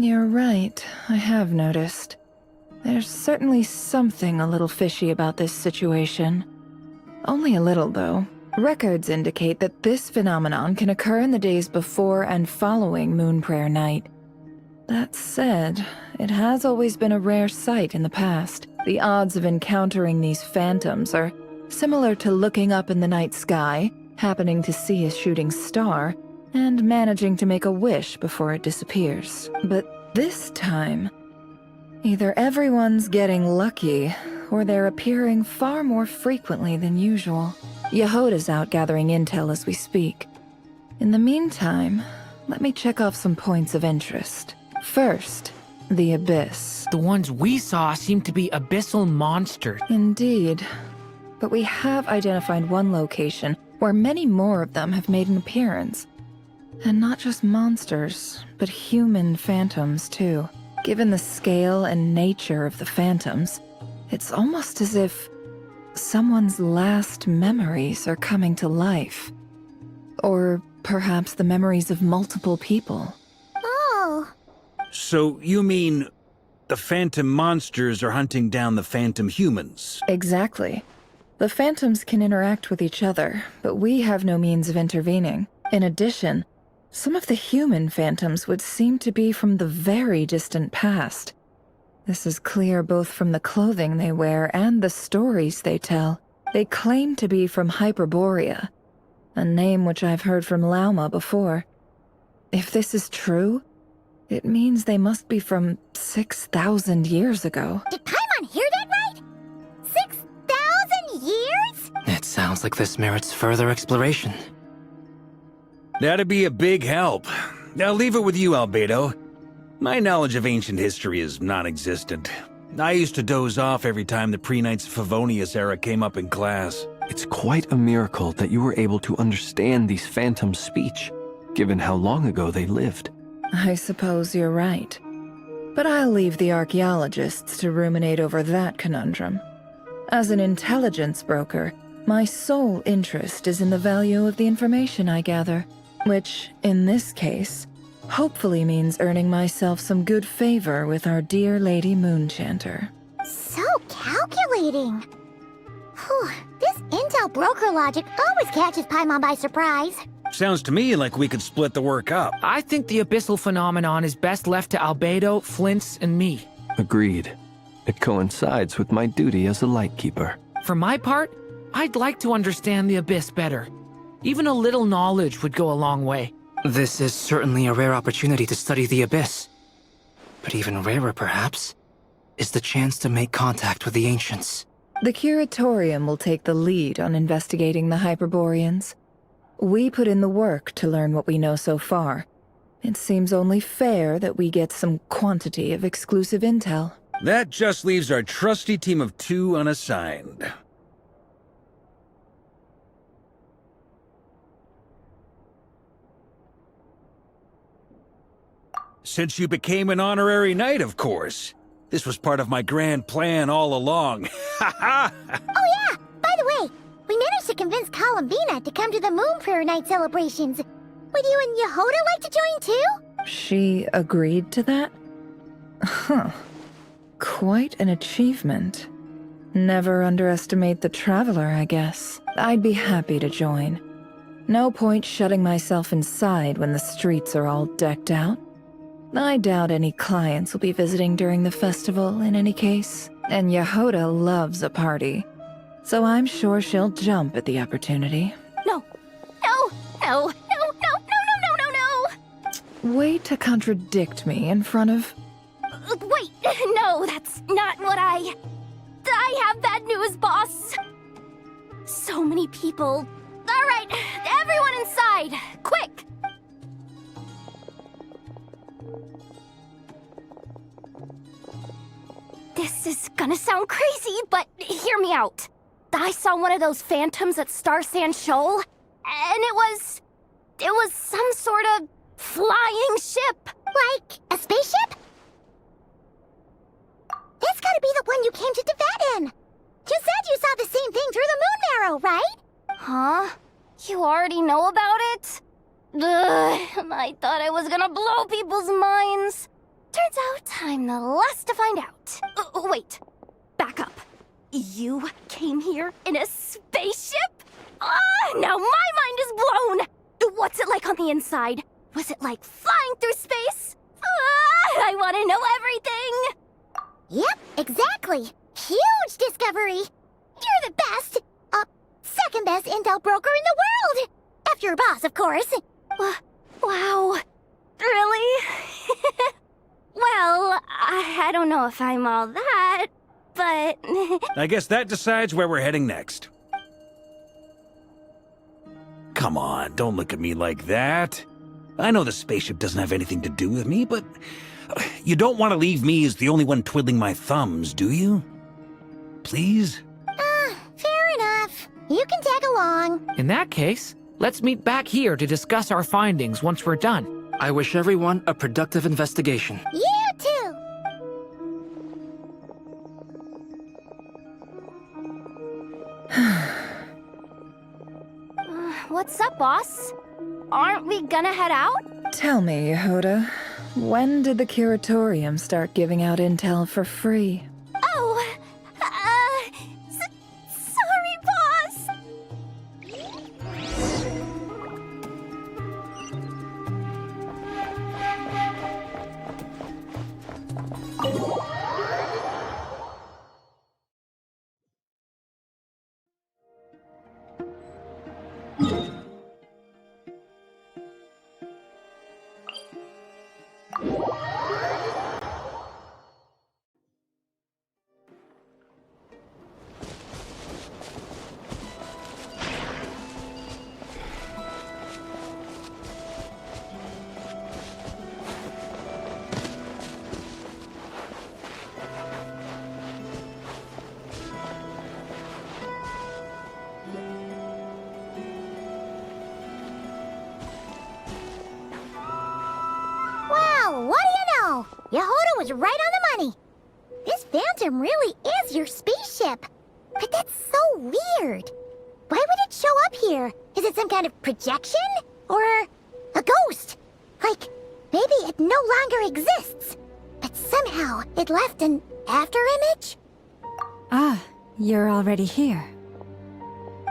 [SPEAKER 11] You're right, I have noticed. There's certainly something a little fishy about this situation. Only a little, though. Records indicate that this phenomenon can occur in the days before and following Moon Prayer Night. That said, it has always been a rare sight in the past. The odds of encountering these phantoms are similar to looking up in the night sky, happening to see a shooting star, and managing to make a wish before it disappears. But this time, either everyone's getting lucky, or they're appearing far more frequently than usual. Yehoda's out gathering intel as we speak. In the meantime, let me check off some points of interest. First, the Abyss.
[SPEAKER 8] The ones we saw seem to be abyssal monsters.
[SPEAKER 11] Indeed. But we have identified one location where many more of them have made an appearance. And not just monsters, but human phantoms too. Given the scale and nature of the phantoms, it's almost as if someone's last memories are coming to life. Or perhaps the memories of multiple people.
[SPEAKER 2] Oh.
[SPEAKER 7] So you mean the phantom monsters are hunting down the phantom humans?
[SPEAKER 11] Exactly. The phantoms can interact with each other, but we have no means of intervening. In addition, some of the human phantoms would seem to be from the very distant past. This is clear both from the clothing they wear and the stories they tell. They claim to be from Hyperborea, a name which I've heard from Lauma before. If this is true, it means they must be from 6,000 years ago.
[SPEAKER 2] Did Paimon hear that right? 6,000 years?
[SPEAKER 9] It sounds like this merits further exploration.
[SPEAKER 7] That'd be a big help. I'll leave it with you, Albedo. My knowledge of ancient history is non-existent. I used to doze off every time the pre-Knights of Favonius era came up in class.
[SPEAKER 10] It's quite a miracle that you were able to understand these phantoms' speech, given how long ago they lived.
[SPEAKER 11] I suppose you're right. But I'll leave the archaeologists to ruminate over that conundrum. As an intelligence broker, my sole interest is in the value of the information I gather, which, in this case, hopefully means earning myself some good favor with our dear Lady Moonchanter.
[SPEAKER 2] So calculating. Whew, this intel broker logic always catches Paimon by surprise.
[SPEAKER 7] Sounds to me like we could split the work up.
[SPEAKER 8] I think the abyssal phenomenon is best left to Albedo, Flint's, and me.
[SPEAKER 10] Agreed. It coincides with my duty as a lightkeeper.
[SPEAKER 8] For my part, I'd like to understand the abyss better. Even a little knowledge would go a long way.
[SPEAKER 9] This is certainly a rare opportunity to study the Abyss. But even rarer, perhaps, is the chance to make contact with the Ancients.
[SPEAKER 11] The Curatorium will take the lead on investigating the Hyperboreans. We put in the work to learn what we know so far. It seems only fair that we get some quantity of exclusive intel.
[SPEAKER 7] That just leaves our trusty team of 2 unassigned. Since you became an honorary knight, of course. This was part of my grand plan all along. Ha ha!
[SPEAKER 2] Oh yeah! By the way, we managed to convince Columbina to come to the Moon Prayer Night celebrations. Would you and Yehoda like to join too?
[SPEAKER 11] She agreed to that? Huh. Quite an achievement. Never underestimate the traveler, I guess. I'd be happy to join. No point shutting myself inside when the streets are all decked out. I doubt any clients will be visiting during the festival in any case, and Yehoda loves a party, so I'm sure she'll jump at the opportunity.
[SPEAKER 2] No. No! No! No! No! No! No! No! No! No!
[SPEAKER 11] Way to contradict me in front of...
[SPEAKER 4] Wait, no, that's not what I have bad news, boss. So many people. All right, everyone inside, quick! This is gonna sound crazy, but hear me out. I saw one of those phantoms at Star Sand Shoal, and it was some sort of flying ship.
[SPEAKER 2] Like a spaceship? That's gotta be the one you came to Tibet in. You said you saw the same thing through the moon marrow, right?
[SPEAKER 4] Huh? You already know about it? Ugh, I thought I was gonna blow people's minds.
[SPEAKER 12] Turns out I'm the last to find out. Wait. Back up. You came here in a spaceship? Now my mind is blown! What's it like on the inside? Was it like flying through space? I want to know everything!
[SPEAKER 2] Yep, exactly. Huge discovery. You're the best. Second best intel broker in the world. After your boss, of course.
[SPEAKER 12] Wow. Really? Well, I don't know if I'm all that, but...
[SPEAKER 7] I guess that decides where we're heading next. Come on, don't look at me like that. I know the spaceship doesn't have anything to do with me, but you don't want to leave me as the only one twiddling my thumbs, do you? Please?
[SPEAKER 2] Fair enough. You can tag along.
[SPEAKER 8] In that case, let's meet back here to discuss our findings once we're done.
[SPEAKER 9] I wish everyone a productive investigation.
[SPEAKER 2] You too.
[SPEAKER 12] What's up, boss? Aren't we gonna head out?
[SPEAKER 11] Tell me, Yehuda, when did the curatorium start giving out intel for free?
[SPEAKER 12] Oh, sorry, boss.
[SPEAKER 2] Wow, what do you know? Yehuda was right on the money. This phantom really is your spaceship. But that's so weird. Why would it show up here? Is it some kind of projection? Or a ghost? Like, maybe it no longer exists. But somehow it left an afterimage?
[SPEAKER 5] Ah, you're already here.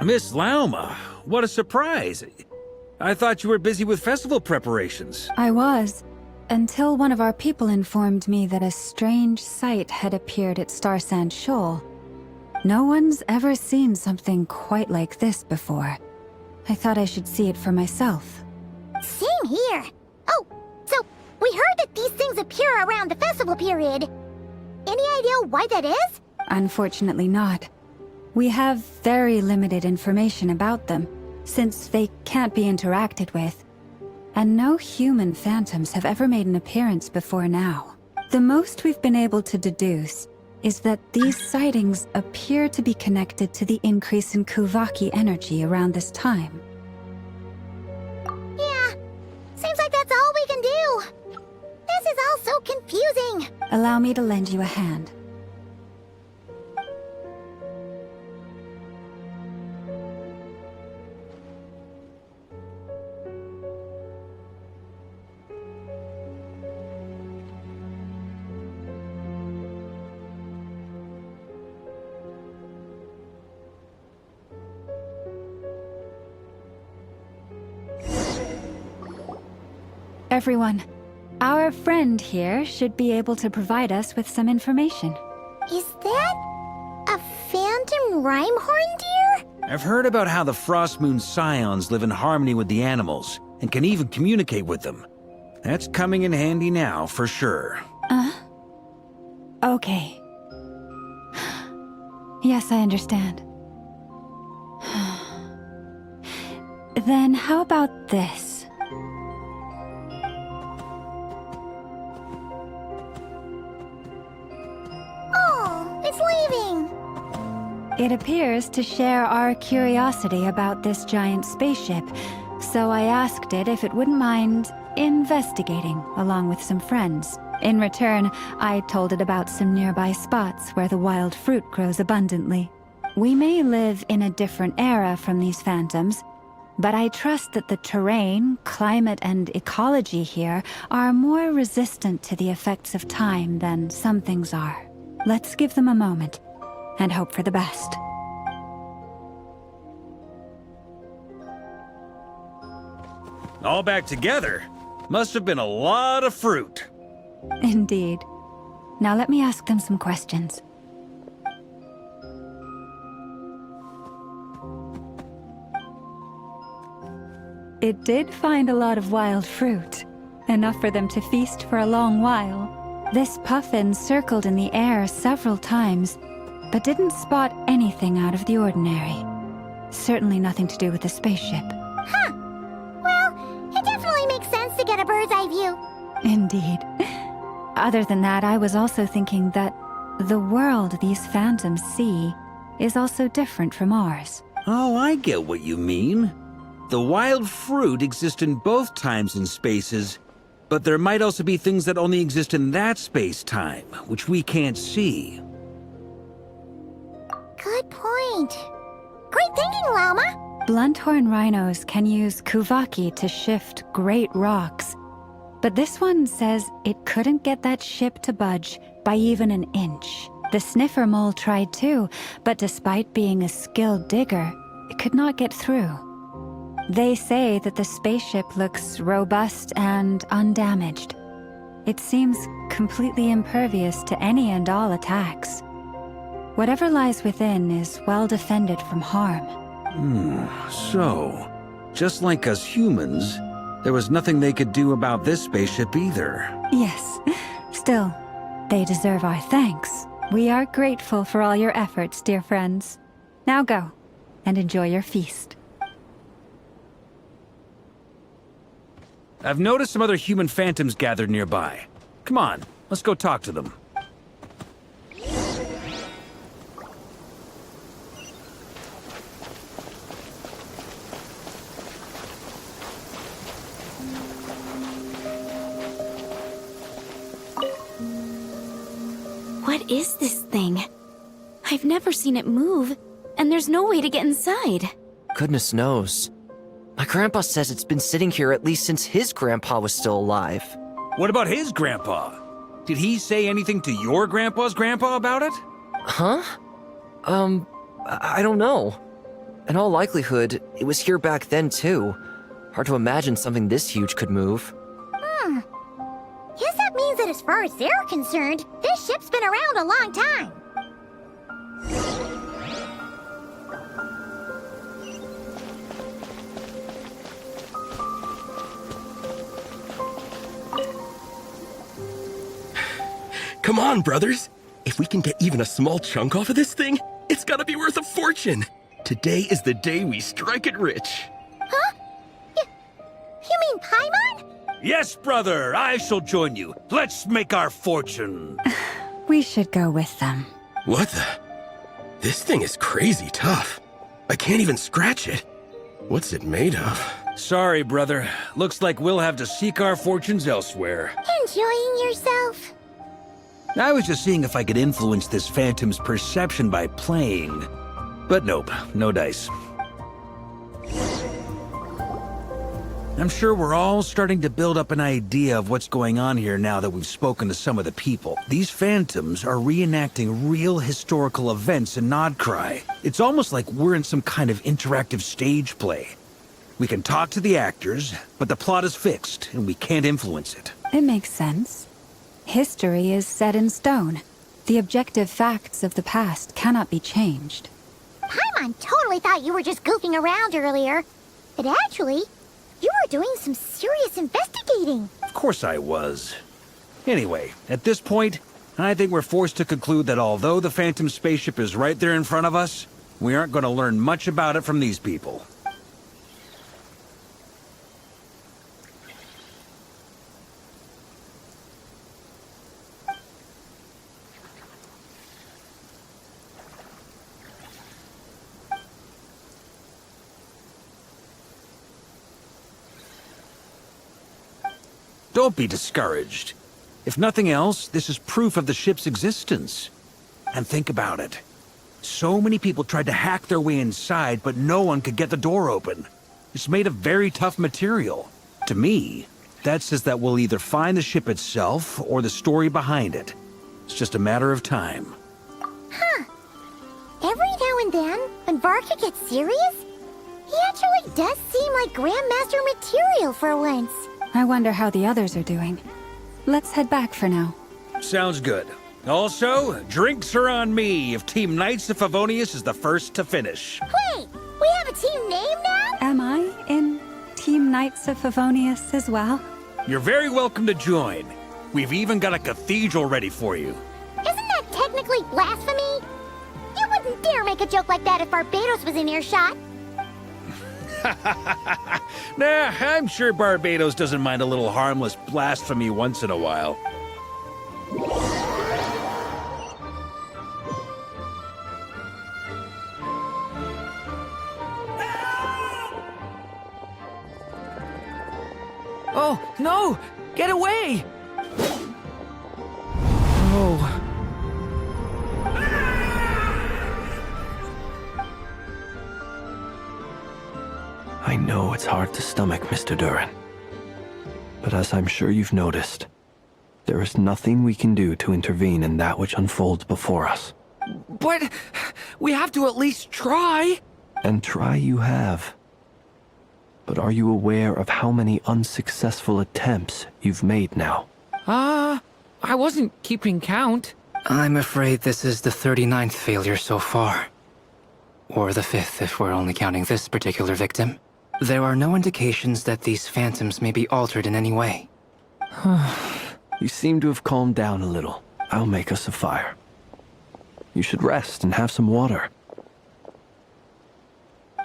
[SPEAKER 7] Miss Lauma, what a surprise. I thought you were busy with festival preparations.
[SPEAKER 5] I was, until one of our people informed me that a strange sight had appeared at Starsand Shoal. No one's ever seen something quite like this before. I thought I should see it for myself.
[SPEAKER 2] Same here. Oh, so we heard that these things appear around the festival period. Any idea why that is?
[SPEAKER 5] Unfortunately not. We have very limited information about them, since they can't be interacted with. And no human phantoms have ever made an appearance before now. The most we've been able to deduce is that these sightings appear to be connected to the increase in Kuvaki energy around this time.
[SPEAKER 2] Yeah, seems like that's all we can do. This is all so confusing.
[SPEAKER 5] Allow me to lend you a hand. Everyone, our friend here should be able to provide us with some information.
[SPEAKER 2] Is that a phantom rhymehorn deer?
[SPEAKER 7] I've heard about how the Frostmoon Scions live in harmony with the animals and can even communicate with them. That's coming in handy now, for sure.
[SPEAKER 5] Okay. Yes, I understand. Then how about this?
[SPEAKER 2] Oh, it's leaving.
[SPEAKER 5] It appears to share our curiosity about this giant spaceship, so I asked it if it wouldn't mind investigating along with some friends. In return, I told it about some nearby spots where the wild fruit grows abundantly. We may live in a different era from these phantoms, but I trust that the terrain, climate, and ecology here are more resistant to the effects of time than some things are. Let's give them a moment and hope for the best.
[SPEAKER 7] All back together? Must have been a lot of fruit.
[SPEAKER 5] Indeed. Now let me ask them some questions. It did find a lot of wild fruit, enough for them to feast for a long while. This puffin circled in the air several times, but didn't spot anything out of the ordinary. Certainly nothing to do with the spaceship.
[SPEAKER 2] Huh. Well, it definitely makes sense to get a bird's eye view.
[SPEAKER 5] Indeed. Other than that, I was also thinking that the world these phantoms see is also different from ours.
[SPEAKER 7] Oh, I get what you mean. The wild fruit exist in both times and spaces, but there might also be things that only exist in that space-time, which we can't see.
[SPEAKER 2] Good point. Great thinking, Llama.
[SPEAKER 5] Blunthorn rhinos can use kuvaki to shift great rocks, but this one says it couldn't get that ship to budge by even an inch. The sniffer mole tried too, but despite being a skilled digger, it could not get through. They say that the spaceship looks robust and undamaged. It seems completely impervious to any and all attacks. Whatever lies within is well defended from harm.
[SPEAKER 7] So, just like us humans, there was nothing they could do about this spaceship either.
[SPEAKER 5] Yes. Still, they deserve our thanks. We are grateful for all your efforts, dear friends. Now go, and enjoy your feast.
[SPEAKER 7] I've noticed some other human phantoms gathered nearby. Come on, let's go talk to them.
[SPEAKER 1] What is this thing? I've never seen it move, and there's no way to get inside.
[SPEAKER 13] Goodness knows. My grandpa says it's been sitting here at least since his grandpa was still alive.
[SPEAKER 7] What about his grandpa? Did he say anything to your grandpa's grandpa about it?
[SPEAKER 13] Huh? I don't know. In all likelihood, it was here back then too. Hard to imagine something this huge could move.
[SPEAKER 2] Guess that means that as far as they're concerned, this ship's been around a long time.
[SPEAKER 14] Come on, brothers. If we can get even a small chunk off of this thing, it's gotta be worth a fortune. Today is the day we strike it rich.
[SPEAKER 2] Huh? You mean Paimon?
[SPEAKER 7] Yes, brother, I shall join you. Let's make our fortune.
[SPEAKER 5] We should go with them.
[SPEAKER 14] What the? This thing is crazy tough. I can't even scratch it. What's it made of?
[SPEAKER 7] Sorry, brother. Looks like we'll have to seek our fortunes elsewhere.
[SPEAKER 2] Enjoying yourself?
[SPEAKER 7] I was just seeing if I could influence this phantom's perception by playing. But nope, no dice. I'm sure we're all starting to build up an idea of what's going on here now that we've spoken to some of the people. These phantoms are reenacting real historical events in Nocturne. It's almost like we're in some kind of interactive stage play. We can talk to the actors, but the plot is fixed, and we can't influence it.
[SPEAKER 5] It makes sense. History is set in stone. The objective facts of the past cannot be changed.
[SPEAKER 2] Paimon totally thought you were just goofing around earlier. But actually, you were doing some serious investigating.
[SPEAKER 7] Of course I was. Anyway, at this point, I think we're forced to conclude that although the Phantom spaceship is right there in front of us, we aren't going to learn much about it from these people. Don't be discouraged. If nothing else, this is proof of the ship's existence. And think about it. So many people tried to hack their way inside, but no one could get the door open. It's made of very tough material. To me, that says that we'll either find the ship itself or the story behind it. It's just a matter of time.
[SPEAKER 2] Huh. Every now and then, when Varka gets serious, he actually does seem like Grandmaster material for once.
[SPEAKER 5] I wonder how the others are doing. Let's head back for now.
[SPEAKER 7] Sounds good. Also, drinks are on me if Team Knights of Favonius is the first to finish.
[SPEAKER 2] Wait, we have a team name now?
[SPEAKER 5] Am I in Team Knights of Favonius as well?
[SPEAKER 7] You're very welcome to join. We've even got a cathedral ready for you.
[SPEAKER 2] Isn't that technically blasphemy? You wouldn't dare make a joke like that if Barbados was in earshot.
[SPEAKER 7] Nah, I'm sure Barbados doesn't mind a little harmless blasphemy once in a while.
[SPEAKER 8] Oh, no! Get away! Oh.
[SPEAKER 10] I know it's hard to stomach, Mr. Durin. But as I'm sure you've noticed, there is nothing we can do to intervene in that which unfolds before us.
[SPEAKER 8] But we have to at least try.
[SPEAKER 10] And try you have. But are you aware of how many unsuccessful attempts you've made now?
[SPEAKER 8] I wasn't keeping count.
[SPEAKER 9] I'm afraid this is the 39th failure so far. Or the 5th if we're only counting this particular victim. There are no indications that these phantoms may be altered in any way.
[SPEAKER 10] You seem to have calmed down a little. I'll make us a fire. You should rest and have some water.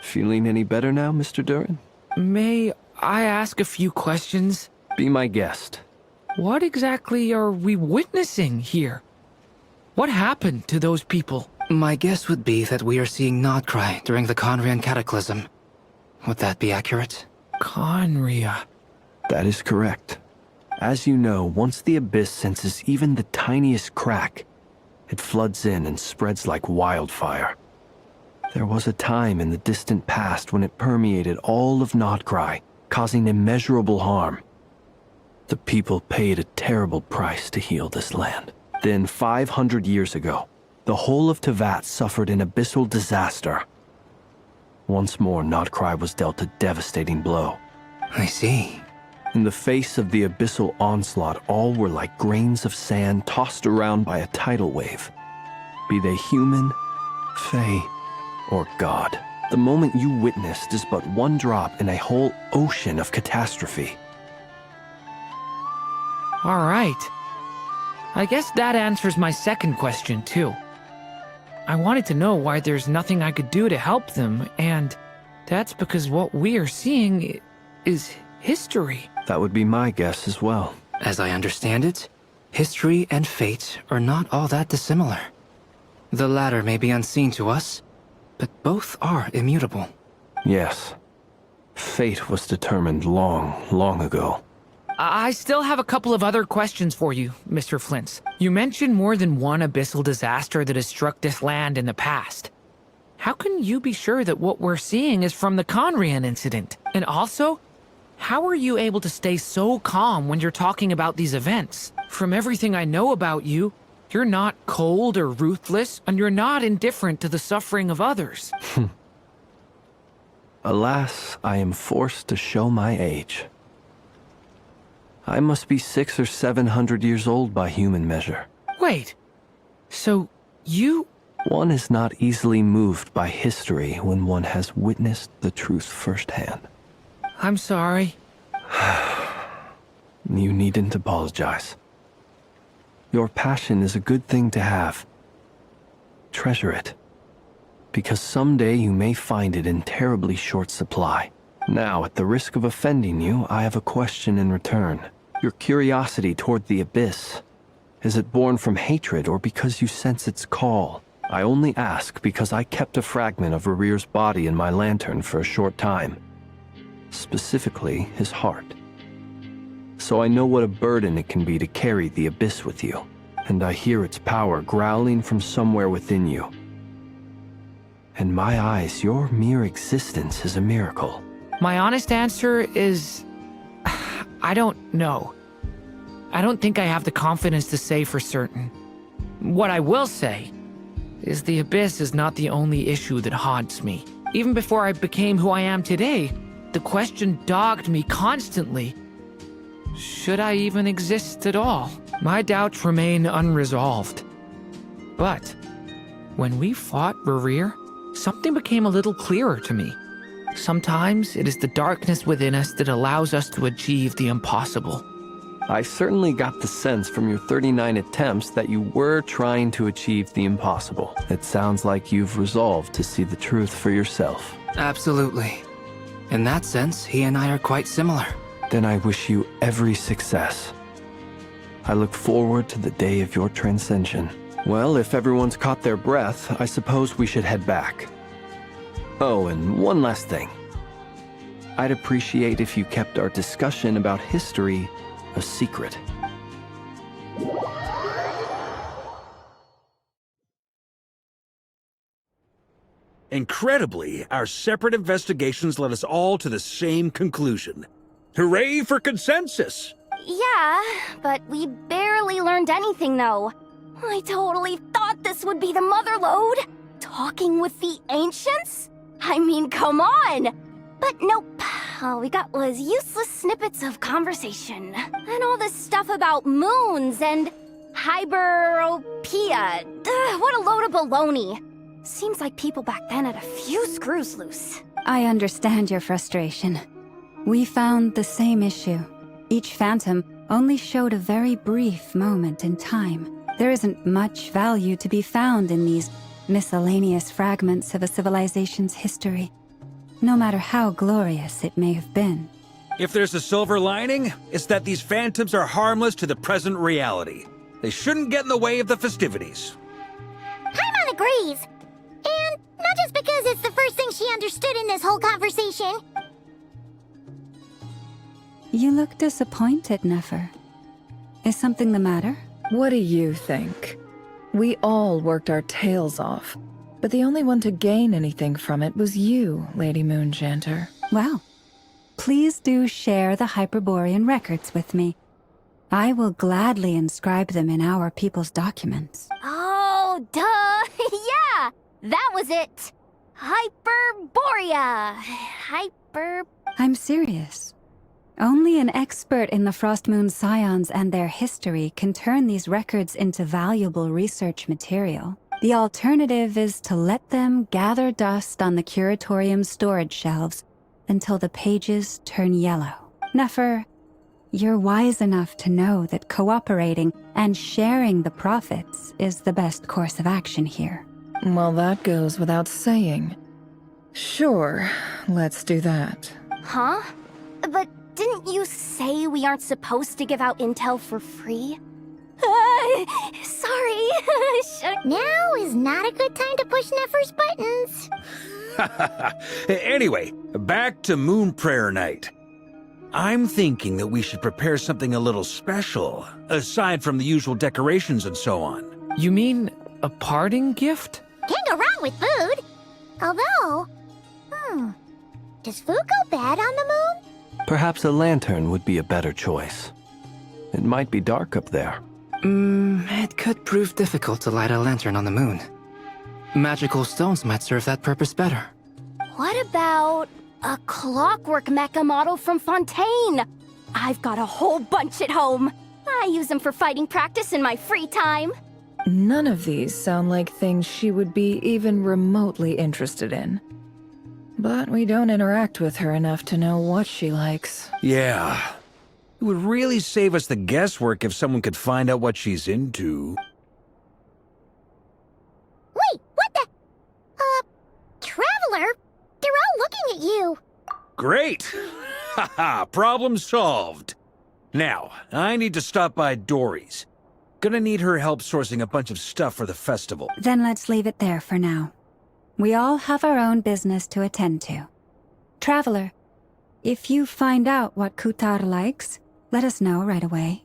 [SPEAKER 10] Feeling any better now, Mr. Durin?
[SPEAKER 8] May I ask a few questions?
[SPEAKER 10] Be my guest.
[SPEAKER 8] What exactly are we witnessing here? What happened to those people?
[SPEAKER 9] My guess would be that we are seeing Nodcry during the Conrian Cataclysm. Would that be accurate?
[SPEAKER 8] Conria.
[SPEAKER 10] That is correct. As you know, once the Abyss senses even the tiniest crack, it floods in and spreads like wildfire. There was a time in the distant past when it permeated all of Nodcry, causing immeasurable harm. The people paid a terrible price to heal this land. Then 500 years ago, the whole of Tevat suffered an abyssal disaster. Once more, Nodcry was dealt a devastating blow.
[SPEAKER 9] I see.
[SPEAKER 10] In the face of the abyssal onslaught, all were like grains of sand tossed around by a tidal wave. Be they human, fae, or god. The moment you witnessed is but one drop in a whole ocean of catastrophe.
[SPEAKER 8] All right. I guess that answers my second question, too. I wanted to know why there's nothing I could do to help them, and that's because what we are seeing is history.
[SPEAKER 10] That would be my guess as well.
[SPEAKER 9] As I understand it, history and fate are not all that dissimilar. The latter may be unseen to us, but both are immutable.
[SPEAKER 10] Yes. Fate was determined long, long ago.
[SPEAKER 8] I still have a couple of other questions for you, Mr. Flint's. You mentioned more than one abyssal disaster that has struck this land in the past. How can you be sure that what we're seeing is from the Conrian incident? And also, how are you able to stay so calm when you're talking about these events? From everything I know about you, you're not cold or ruthless, and you're not indifferent to the suffering of others.
[SPEAKER 10] Alas, I am forced to show my age. I must be 600 or 700 years old by human measure.
[SPEAKER 8] Wait, so you...
[SPEAKER 10] One is not easily moved by history when one has witnessed the truth firsthand.
[SPEAKER 8] I'm sorry.
[SPEAKER 10] You needn't apologize. Your passion is a good thing to have. Treasure it, because someday you may find it in terribly short supply. Now, at the risk of offending you, I have a question in return. Your curiosity toward the Abyss, is it born from hatred or because you sense its call? I only ask because I kept a fragment of Rarir's body in my lantern for a short time. Specifically, his heart. So I know what a burden it can be to carry the Abyss with you, and I hear its power growling from somewhere within you. In my eyes, your mere existence is a miracle.
[SPEAKER 8] My honest answer is... I don't know. I don't think I have the confidence to say for certain. What I will say is the Abyss is not the only issue that haunts me. Even before I became who I am today, the question dogged me constantly. Should I even exist at all? My doubts remain unresolved. But when we fought Rerir, something became a little clearer to me. Sometimes it is the darkness within us that allows us to achieve the impossible.
[SPEAKER 10] I certainly got the sense from your 39 attempts that you were trying to achieve the impossible. It sounds like you've resolved to see the truth for yourself.
[SPEAKER 9] Absolutely. In that sense, he and I are quite similar.
[SPEAKER 10] Then I wish you every success. I look forward to the day of your transcension. Well, if everyone's caught their breath, I suppose we should head back. Oh, and one last thing. I'd appreciate if you kept our discussion about history a secret.
[SPEAKER 7] Incredibly, our separate investigations led us all to the same conclusion. Hooray for consensus!
[SPEAKER 12] Yeah, but we barely learned anything, though. I totally thought this would be the mother lode. Talking with the ancients? I mean, come on! But nope. All we got was useless snippets of conversation. And all this stuff about moons and hyperopia. What a load of baloney. Seems like people back then had a few screws loose.
[SPEAKER 5] I understand your frustration. We found the same issue. Each phantom only showed a very brief moment in time. There isn't much value to be found in these miscellaneous fragments of a civilization's history, no matter how glorious it may have been.
[SPEAKER 7] If there's a silver lining, it's that these phantoms are harmless to the present reality. They shouldn't get in the way of the festivities.
[SPEAKER 2] Paimon agrees. And not just because it's the first thing she understood in this whole conversation.
[SPEAKER 5] You look disappointed, Nefer. Is something the matter?
[SPEAKER 11] What do you think? We all worked our tails off, but the only one to gain anything from it was you, Lady Moonjanter.
[SPEAKER 5] Well, please do share the Hyperborean records with me. I will gladly inscribe them in our people's documents.
[SPEAKER 12] Oh, duh! Yeah! That was it! Hyperborea!
[SPEAKER 5] I'm serious. Only an expert in the Frostmoon Scions and their history can turn these records into valuable research material. The alternative is to let them gather dust on the Curatorium's storage shelves until the pages turn yellow. Nefer, you're wise enough to know that cooperating and sharing the profits is the best course of action here.
[SPEAKER 11] Well, that goes without saying. Sure, let's do that.
[SPEAKER 12] Huh? But didn't you say we aren't supposed to give out intel for free? Sorry.
[SPEAKER 2] Now is not a good time to push Nefer's buttons.
[SPEAKER 7] Anyway, back to Moon Prayer Night. I'm thinking that we should prepare something a little special, aside from the usual decorations and so on.
[SPEAKER 8] You mean a parting gift?
[SPEAKER 2] Can't go wrong with food. Although, does food go bad on the moon?
[SPEAKER 10] Perhaps a lantern would be a better choice. It might be dark up there.
[SPEAKER 9] It could prove difficult to light a lantern on the moon. Magical stones might serve that purpose better.
[SPEAKER 12] What about a clockwork mecha model from Fontaine? I've got a whole bunch at home. I use them for fighting practice in my free time.
[SPEAKER 11] None of these sound like things she would be even remotely interested in. But we don't interact with her enough to know what she likes.
[SPEAKER 7] Yeah. It would really save us the guesswork if someone could find out what she's into.
[SPEAKER 2] Wait, what the? Traveler? They're all looking at you.
[SPEAKER 7] Great! Haha, problem solved. Now, I need to stop by Dory's. Gonna need her help sourcing a bunch of stuff for the festival.
[SPEAKER 5] Then let's leave it there for now. We all have our own business to attend to. Traveler, if you find out what Kutar likes, let us know right away.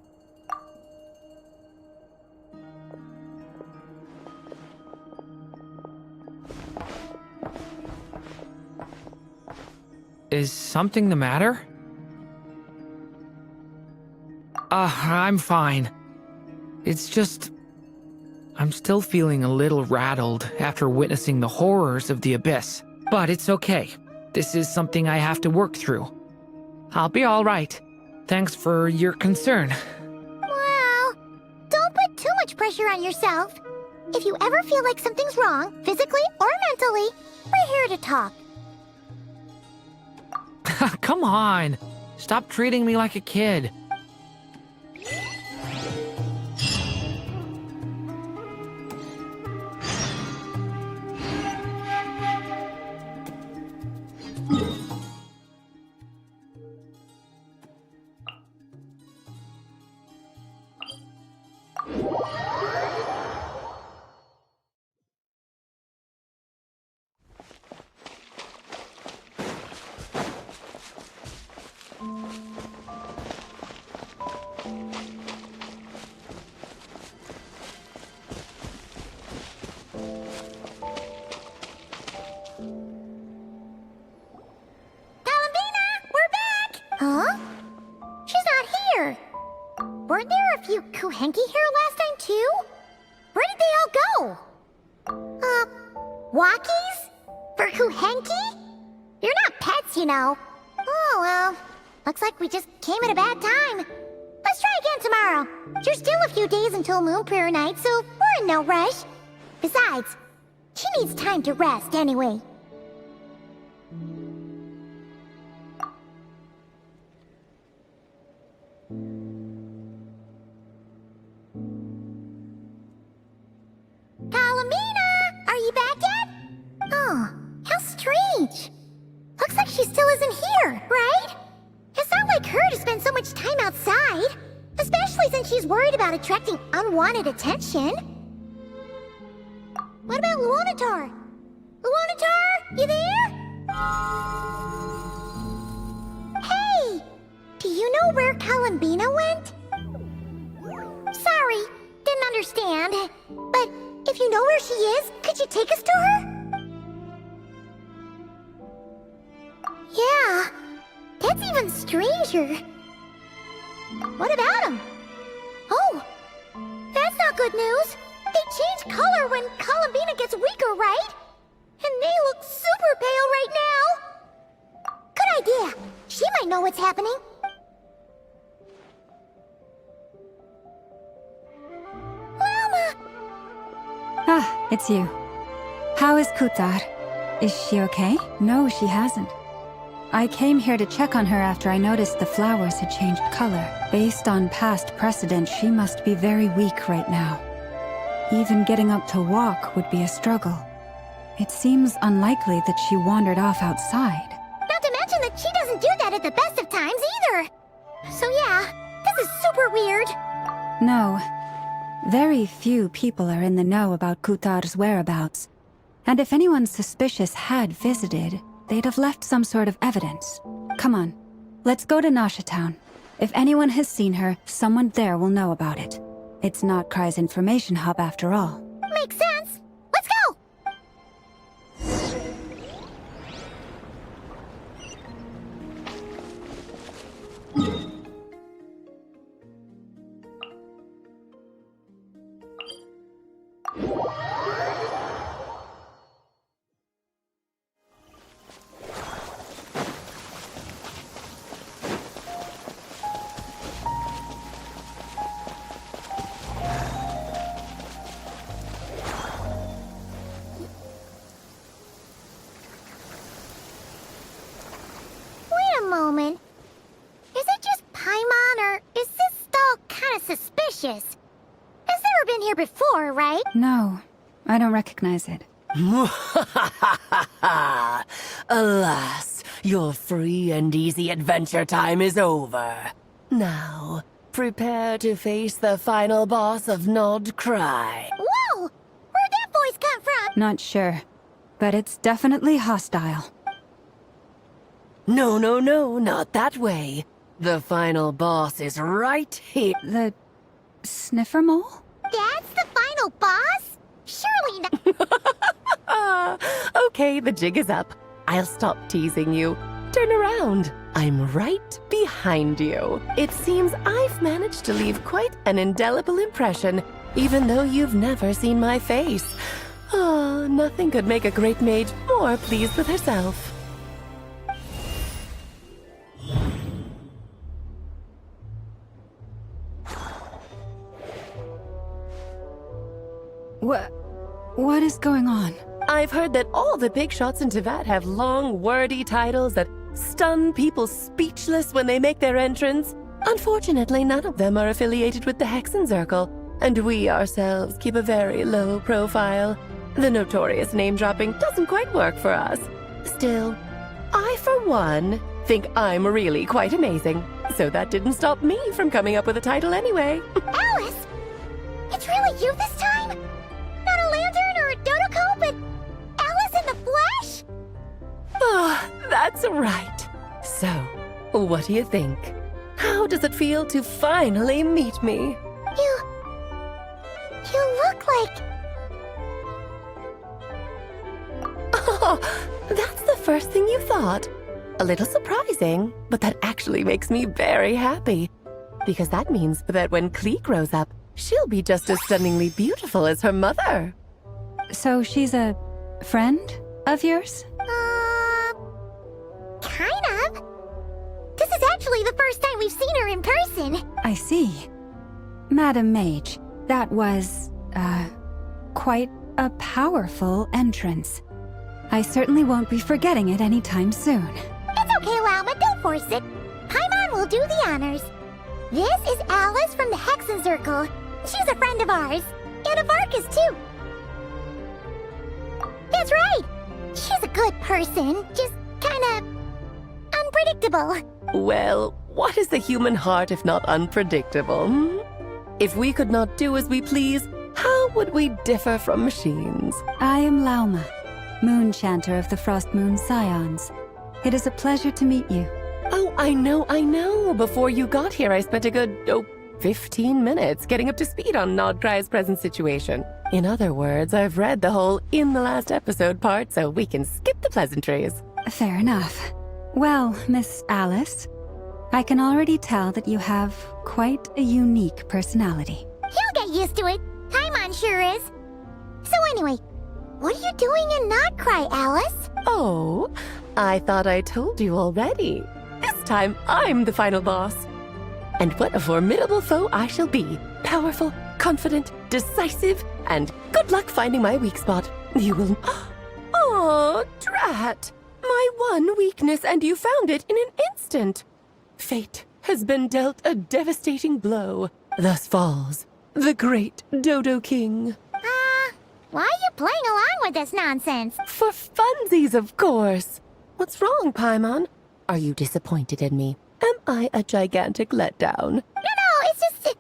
[SPEAKER 8] Is something the matter? I'm fine. It's just... I'm still feeling a little rattled after witnessing the horrors of the Abyss. But it's okay. This is something I have to work through. I'll be alright. Thanks for your concern.
[SPEAKER 2] Well, don't put too much pressure on yourself. If you ever feel like something's wrong, physically or mentally, we're here to talk.
[SPEAKER 8] Come on. Stop treating me like a kid.
[SPEAKER 2] Huh? She's not here. Weren't there a few Kuhenki here last time, too? Where did they all go? Walkies? For Kuhenki? You're not pets, you know. Oh, well. Looks like we just came at a bad time. Let's try again tomorrow. There's still a few days until Moon Prayer Night, so we're in no rush. Besides, she needs time to rest anyway. Kalamina! Are you back yet? Oh, how strange. Looks like she still isn't here, right? It's not like her to spend so much time outside, especially since she's worried about attracting unwanted attention. What about Luonatar? Luonatar, you there? Hey! Do you know where Kalambina went? Sorry, didn't understand. But if you know where she is, could you take us to her? Yeah, that's even stranger. What about him? Oh, that's not good news. They change color when Kalambina gets weaker, right? And they look super pale right now. Good idea. She might know what's happening. Mama!
[SPEAKER 5] Ah, it's you. How is Kutar? Is she okay? No, she hasn't. I came here to check on her after I noticed the flowers had changed color. Based on past precedent, she must be very weak right now. Even getting up to walk would be a struggle. It seems unlikely that she wandered off outside.
[SPEAKER 2] Not to mention that she doesn't do that at the best of times either. So yeah, this is super weird.
[SPEAKER 5] No. Very few people are in the know about Kutar's whereabouts. And if anyone suspicious had visited, they'd have left some sort of evidence. Come on, let's go to Nasha Town. If anyone has seen her, someone there will know about it. It's not Cry's information hub after all.
[SPEAKER 2] Makes sense. Let's go! Moment. Is it just Paimon, or is this stall kind of suspicious? Has never been here before, right?
[SPEAKER 5] No, I don't recognize it.
[SPEAKER 15] Alas, your free and easy adventure time is over. Now, prepare to face the final boss of Nod Cry.
[SPEAKER 2] Whoa! Where'd that voice come from?
[SPEAKER 5] Not sure, but it's definitely hostile.
[SPEAKER 15] No, not that way. The final boss is right here.
[SPEAKER 5] The sniffer mole?
[SPEAKER 2] That's the final boss? Surely not.
[SPEAKER 15] Okay, the jig is up. I'll stop teasing you. Turn around. I'm right behind you. It seems I've managed to leave quite an indelible impression, even though you've never seen my face. Oh, nothing could make a great mage more pleased with herself.
[SPEAKER 5] What is going on?
[SPEAKER 15] I've heard that all the big shots in Teyvat have long, wordy titles that stun people speechless when they make their entrance. Unfortunately, none of them are affiliated with the Hexenzirkel, and we ourselves keep a very low profile. The notorious name-dropping doesn't quite work for us. Still, I, for one, think I'm really quite amazing, so that didn't stop me from coming up with a title anyway.
[SPEAKER 2] Alice? It's really you this time? Not a lantern or a Dodoko, but Alice in the flesh?
[SPEAKER 15] Oh, that's right. So, what do you think? How does it feel to finally meet me?
[SPEAKER 2] You look like...
[SPEAKER 15] Oh, that's the first thing you thought. A little surprising, but that actually makes me very happy. Because that means that when Klee grows up, she'll be just as stunningly beautiful as her mother.
[SPEAKER 5] So she's a friend of yours?
[SPEAKER 2] Kind of. This is actually the first time we've seen her in person.
[SPEAKER 5] I see. Madam Mage, that was, quite a powerful entrance. I certainly won't be forgetting it anytime soon.
[SPEAKER 2] It's okay, Lauma, don't force it. Paimon will do the honors. This is Alice from the Hexenzirkel. She's a friend of ours. And of Arcus, too. That's right. She's a good person, just kinda unpredictable.
[SPEAKER 15] Well, what is the human heart if not unpredictable? Hmm? If we could not do as we please, how would we differ from machines?
[SPEAKER 5] I am Lauma, Moon Chanter of the Frost Moon Scions. It is a pleasure to meet you.
[SPEAKER 15] Oh, I know. Before you got here, I spent a good, 15 minutes getting up to speed on Nodcry's present situation. In other words, I've read the whole in the last episode part, so we can skip the pleasantries.
[SPEAKER 5] Fair enough. Well, Miss Alice, I can already tell that you have quite a unique personality.
[SPEAKER 2] He'll get used to it. Paimon sure is. So anyway, what are you doing in Nodcry, Alice?
[SPEAKER 15] Oh, I thought I told you already. This time, I'm the final boss. And what a formidable foe I shall be. Powerful, confident, decisive, and good luck finding my weak spot. You will... Oh, drat! My one weakness, and you found it in an instant. Fate has been dealt a devastating blow. Thus falls the great Dodo King.
[SPEAKER 2] Why are you playing along with this nonsense?
[SPEAKER 15] For funsies, of course. What's wrong, Paimon? Are you disappointed in me? Am I a gigantic letdown?
[SPEAKER 2] No, it's just...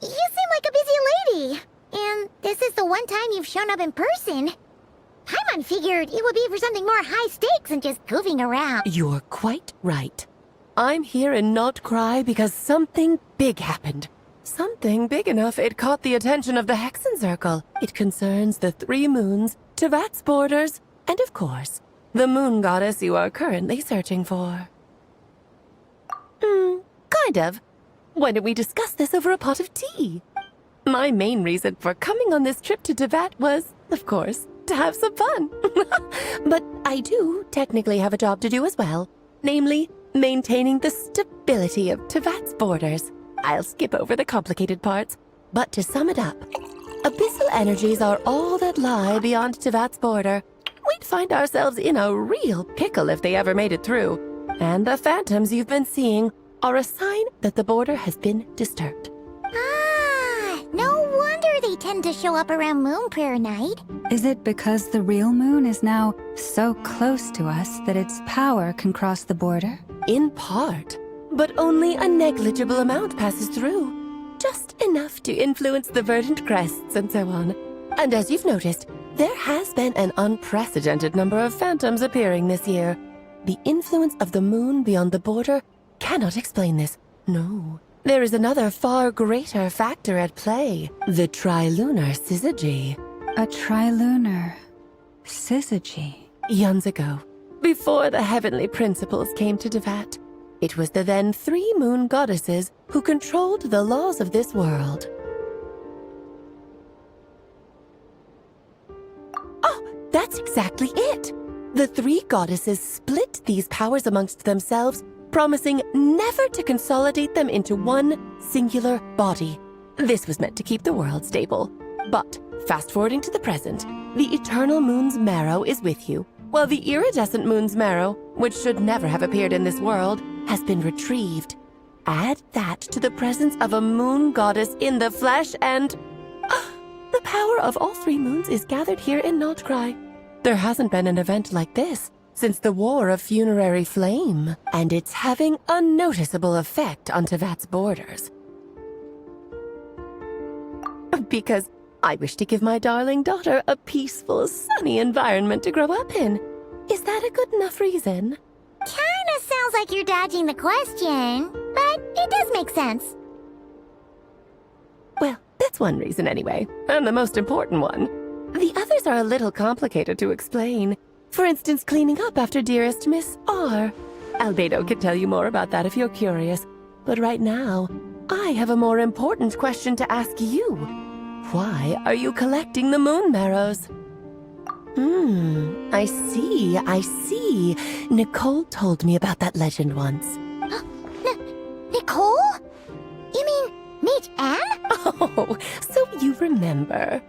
[SPEAKER 2] you seem like a busy lady. And this is the one time you've shown up in person. Paimon figured it would be for something more high stakes than just goofing around.
[SPEAKER 15] You're quite right. I'm here in Nocturne because something big happened. Something big enough it caught the attention of the Hexenzirkel. It concerns the 3 moons, Teyvat's borders, and of course, the moon goddess you are currently searching for. Kind of. Why don't we discuss this over a pot of tea? My main reason for coming on this trip to Teyvat was, of course, to have some fun. But I do technically have a job to do as well. Namely, maintaining the stability of Teyvat's borders. I'll skip over the complicated parts, but to sum it up, abyssal energies are all that lie beyond Teyvat's border. We'd find ourselves in a real pickle if they ever made it through. And the phantoms you've been seeing are a sign that the border has been disturbed.
[SPEAKER 2] No wonder they tend to show up around Moon Prayer Night.
[SPEAKER 5] Is it because the real moon is now so close to us that its power can cross the border?
[SPEAKER 15] In part, but only a negligible amount passes through. Just enough to influence the verdant crests and so on. And as you've noticed, there has been an unprecedented number of phantoms appearing this year. The influence of the moon beyond the border cannot explain this. No. There is another far greater factor at play. The trilunar syzygy.
[SPEAKER 5] A trilunar syzygy?
[SPEAKER 15] Eons ago, Before the heavenly principles came to Devat, it was the then 3 moon goddesses who controlled the laws of this world. Oh, that's exactly it! The 3 goddesses split these powers amongst themselves, promising never to consolidate them into one singular body. This was meant to keep the world stable. But, fast-forwarding to the present, the eternal moon's marrow is with you, while the iridescent moon's marrow, which should never have appeared in this world, has been retrieved. Add that to the presence of a moon goddess in the flesh and... the power of all 3 moons is gathered here in Nocturne. There hasn't been an event like this since the War of Funerary Flame, and it's having a noticeable effect on Tevat's borders. Because I wish to give my darling daughter a peaceful, sunny environment to grow up in. Is that a good enough reason?
[SPEAKER 2] Kinda sounds like you're dodging the question, but it does make sense.
[SPEAKER 15] Well, that's one reason anyway, and the most important one. The others are a little complicated to explain. For instance, cleaning up after dearest Miss R. Albedo can tell you more about that if you're curious. But right now, I have a more important question to ask you. Why are you collecting the moon marrows? I see. Nicole told me about that legend once.
[SPEAKER 2] Nicole? You mean meet Anne?
[SPEAKER 15] Oh, so you remember.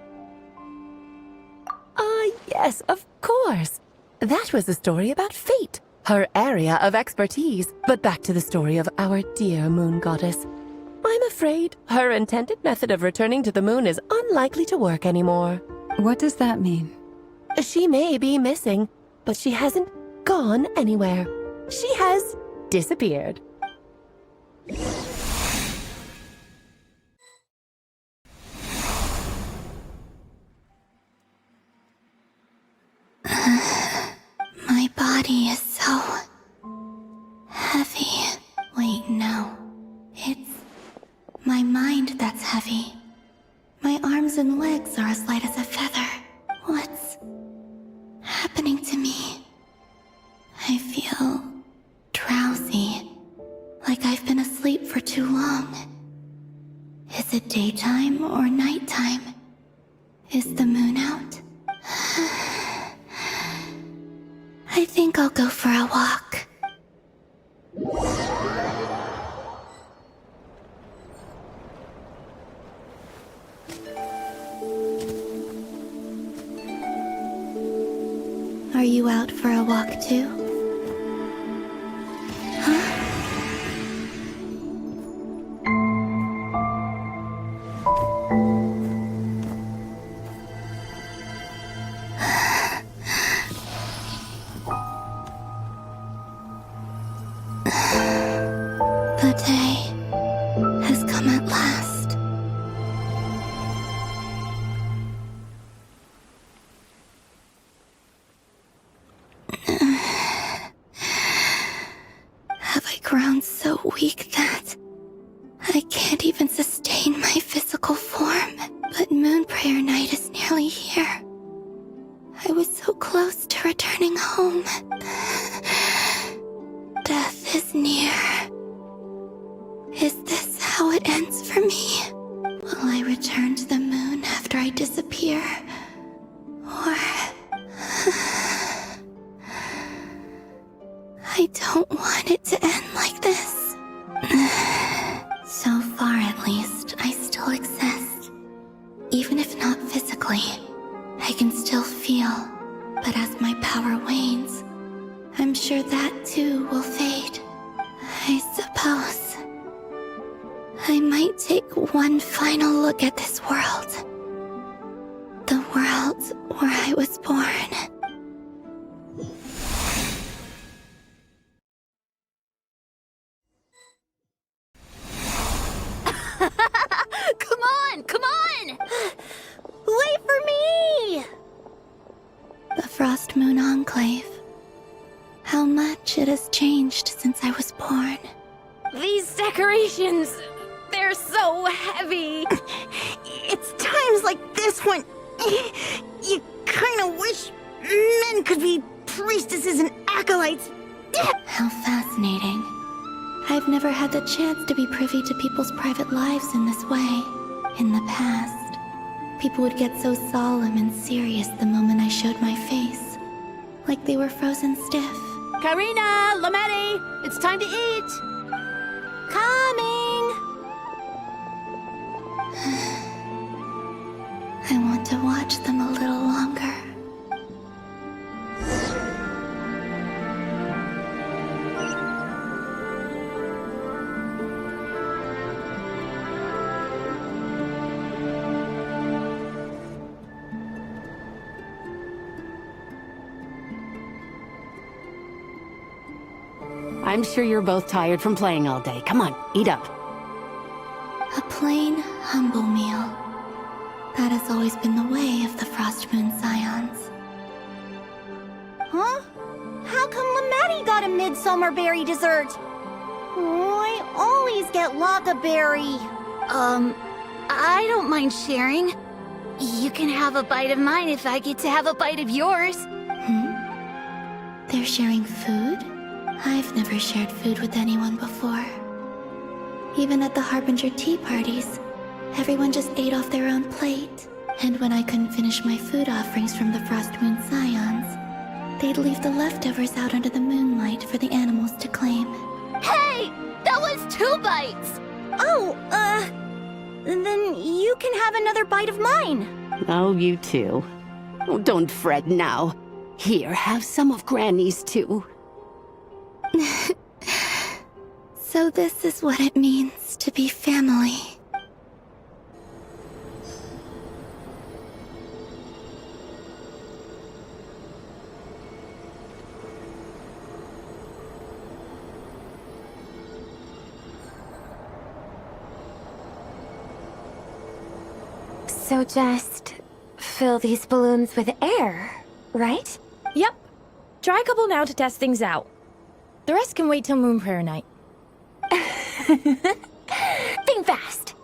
[SPEAKER 15] Yes, of course. That was a story about fate, her area of expertise. But back to the story of our dear moon goddess. I'm afraid her intended method of returning to the moon is unlikely to work anymore.
[SPEAKER 5] What does that mean?
[SPEAKER 15] She may be missing, but she hasn't gone anywhere. She has disappeared.
[SPEAKER 3] My body is so heavy. Wait, no. It's my mind that's heavy. My arms and legs are as light as a feather. What's happening to me? I feel drowsy, like I've been asleep for too long. Is it daytime or nighttime? Is the moon out? I think I'll go for a walk. Are you out for a walk too? Huh? The day has come at last. Have I grown so weak that I can't even sustain my physical form? But Moon Prayer Night is nearly here. I was so close to returning home. Death is near. Is this how it ends for me? Will I return to the moon after I disappear? Or... I don't want it to end like this. So far, at least, I still exist. Even if not physically, I can still feel. But as my power wanes, I'm sure that too will fade. I suppose I might take one final look at this world. The world where I was born.
[SPEAKER 12] Come on! Wait for me!
[SPEAKER 3] The Frost Moon Enclave. How much it has changed since I was born.
[SPEAKER 12] These decorations, they're so heavy.
[SPEAKER 6] It's times like this when you kind of wish men could be priestesses and acolytes.
[SPEAKER 3] How fascinating. I've never had the chance to be privy to people's private lives in this way. In the past, people would get so solemn and serious the moment I showed my face. Like they were frozen stiff.
[SPEAKER 6] Karina, Lametti, it's time to eat. Coming.
[SPEAKER 3] I want to watch them a little longer.
[SPEAKER 6] I'm sure you're both tired from playing all day. Come on, eat up.
[SPEAKER 3] A plain, humble meal. That has always been the way of the Frost Moon Scions.
[SPEAKER 2] Huh? How come Lametti got a midsummer berry dessert? Oh, I always get Lockaberry.
[SPEAKER 1] I don't mind sharing. You can have a bite of mine if I get to have a bite of yours.
[SPEAKER 3] They're sharing food? I've never shared food with anyone before. Even at the Harbinger tea parties, everyone just ate off their own plate. And when I couldn't finish my food offerings from the Frost Moon Scions, they'd leave the leftovers out under the moonlight for the animals to claim.
[SPEAKER 2] Hey! That was 2 bites! Oh, then you can have another bite of mine.
[SPEAKER 6] Oh, you too. Oh, don't fret now. Here, have some of Granny's too.
[SPEAKER 3] So this is what it means to be family.
[SPEAKER 12] So just fill these balloons with air, right?
[SPEAKER 16] Yep. Try a couple now to test things out. The rest can wait till Moon Prayer night.
[SPEAKER 12] Think fast.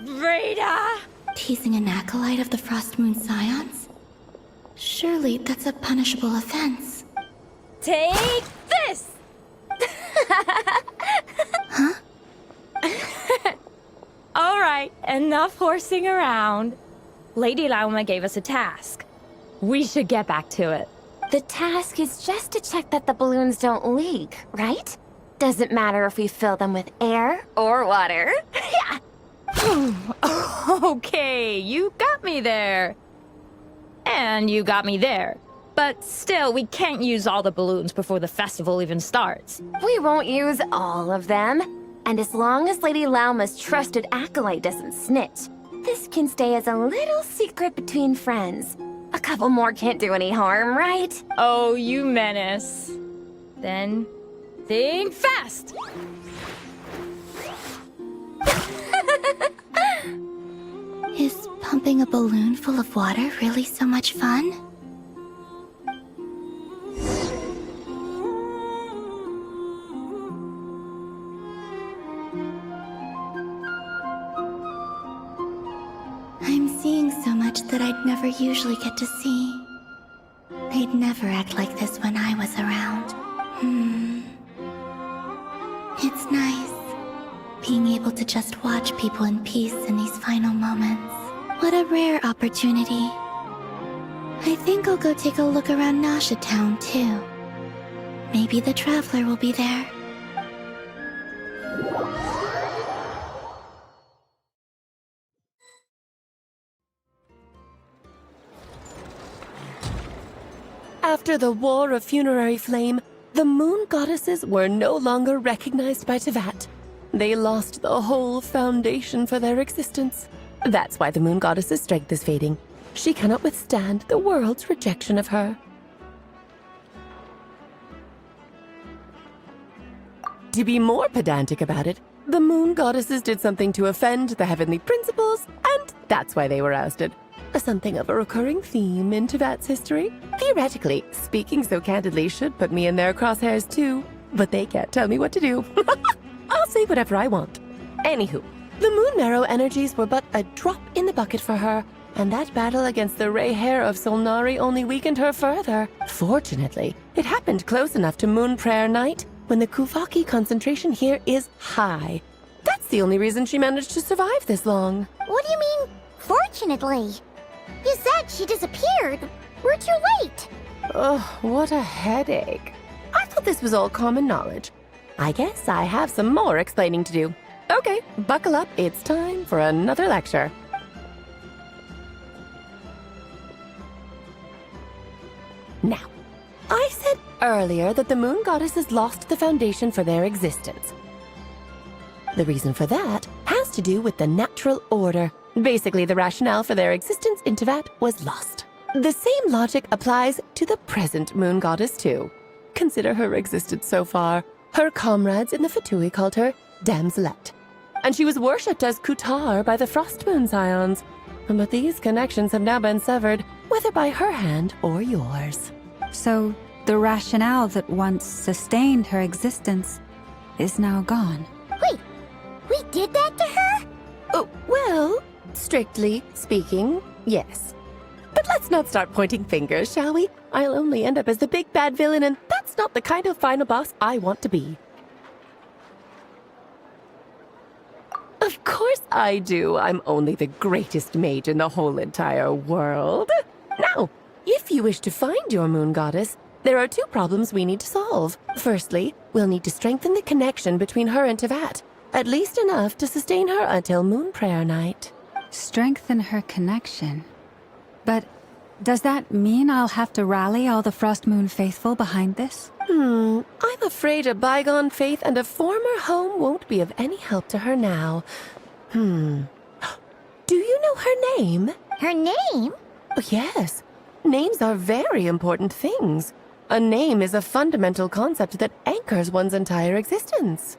[SPEAKER 16] Rita!
[SPEAKER 3] Teasing an acolyte of the Frost Moon Scions? Surely that's a punishable offense.
[SPEAKER 16] Take this!
[SPEAKER 3] Huh?
[SPEAKER 16] Alright, enough horsing around. Lady Lauma gave us a task. We should get back to it.
[SPEAKER 12] The task is just to check that the balloons don't leak, right? Doesn't matter if we fill them with air or water. Yeah.
[SPEAKER 16] Okay, you got me there. And you got me there. But still, we can't use all the balloons before the festival even starts.
[SPEAKER 12] We won't use all of them. And as long as Lady Lauma's trusted acolyte doesn't snitch, this can stay as a little secret between friends. A couple more can't do any harm, right?
[SPEAKER 16] Oh, you menace. Then, think fast!
[SPEAKER 3] Is pumping a balloon full of water really so much fun? I'm seeing so much that I'd never usually get to see. They'd never act like this when I was around. It's nice, being able to just watch people in peace in these final moments. What a rare opportunity. I think I'll go take a look around Nasha Town, too. Maybe the Traveler will be there.
[SPEAKER 15] After the War of Funerary Flame, the Moon Goddesses were no longer recognized by Tevat. They lost the whole foundation for their existence. That's why the Moon Goddess's strength is fading. She cannot withstand the world's rejection of her. To be more pedantic about it, the Moon Goddesses did something to offend the heavenly principles, and that's why they were ousted. Something of a recurring theme in Tevat's history. Theoretically, speaking so candidly should put me in their crosshairs too, but they can't tell me what to do. I'll say whatever I want. Anywho, the Moon Marrow energies were but a drop in the bucket for her, and that battle against the Ray Hair of Solnari only weakened her further. Fortunately, it happened close enough to Moon Prayer Night, when the Kuvaki concentration here is high. That's the only reason she managed to survive this long.
[SPEAKER 2] What do you mean, fortunately? You said she disappeared. We're too late.
[SPEAKER 15] Oh, what a headache. I thought this was all common knowledge. I guess I have some more explaining to do. Okay, buckle up. It's time for another lecture. Now, I said earlier that the moon goddesses lost the foundation for their existence. The reason for that has to do with the natural order. Basically, the rationale for their existence in Tevat was lost. The same logic applies to the present moon goddess too. Consider her existence so far. Her comrades in the Fatui called her Damselette, and she was worshipped as Kutar by the Frost Moon Scions. But these connections have now been severed, whether by her hand or yours.
[SPEAKER 5] So, the rationale that once sustained her existence is now gone.
[SPEAKER 2] Wait, we did that to her?
[SPEAKER 15] Oh, well, strictly speaking, yes. But let's not start pointing fingers, shall we? I'll only end up as the big bad villain, and that's not the kind of final boss I want to be. Of course I do. I'm only the greatest mage in the whole entire world. Now, if you wish to find your moon goddess, there are two problems we need to solve. Firstly, we'll need to strengthen the connection between her and Tevat, at least enough to sustain her until Moon Prayer Night.
[SPEAKER 5] Strengthen her connection? But does that mean I'll have to rally all the Frost Moon faithful behind this?
[SPEAKER 15] I'm afraid a bygone faith and a former home won't be of any help to her now. Do you know her name?
[SPEAKER 2] Her name?
[SPEAKER 15] Oh, yes. Names are very important things. A name is a fundamental concept that anchors one's entire existence.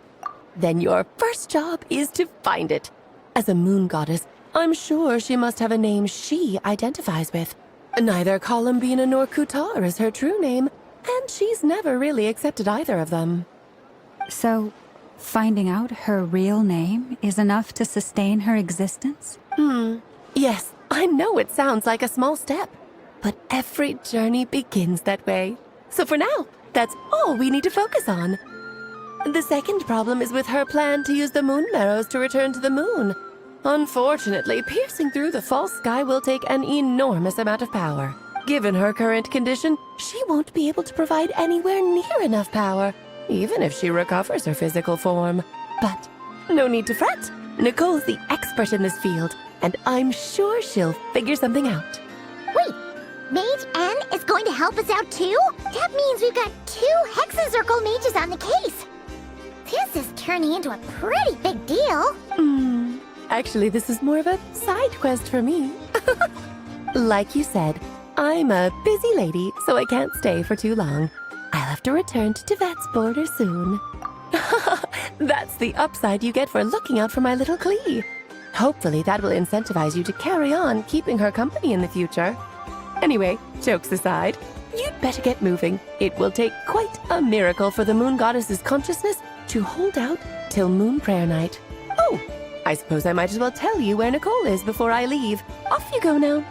[SPEAKER 15] Then your first job is to find it. As a moon goddess, I'm sure she must have a name she identifies with. Neither Columbina nor Kutar is her true name, and she's never really accepted either of them.
[SPEAKER 5] So, finding out her real name is enough to sustain her existence?
[SPEAKER 15] Yes, I know it sounds like a small step, but every journey begins that way. So for now, that's all we need to focus on. The second problem is with her plan to use the moon marrows to return to the moon. Unfortunately, piercing through the false sky will take an enormous amount of power. Given her current condition, she won't be able to provide anywhere near enough power, even if she recovers her physical form. But no need to fret. Nicole's the expert in this field, and I'm sure she'll figure something out.
[SPEAKER 2] Wait, Mage N is going to help us out too? That means we've got 2 Hexacircle mages on the case. This is turning into a pretty big deal.
[SPEAKER 15] Actually, this is more of a side quest for me. Like you said, I'm a busy lady, so I can't stay for too long. I'll have to return to Tevat's border soon. That's the upside you get for looking out for my little Klee. Hopefully that will incentivize you to carry on keeping her company in the future. Anyway, jokes aside, you'd better get moving. It will take quite a miracle for the moon goddess's consciousness to hold out till Moon Prayer Night. Oh, I suppose I might as well tell you where Nicole is before I leave. Off you go now.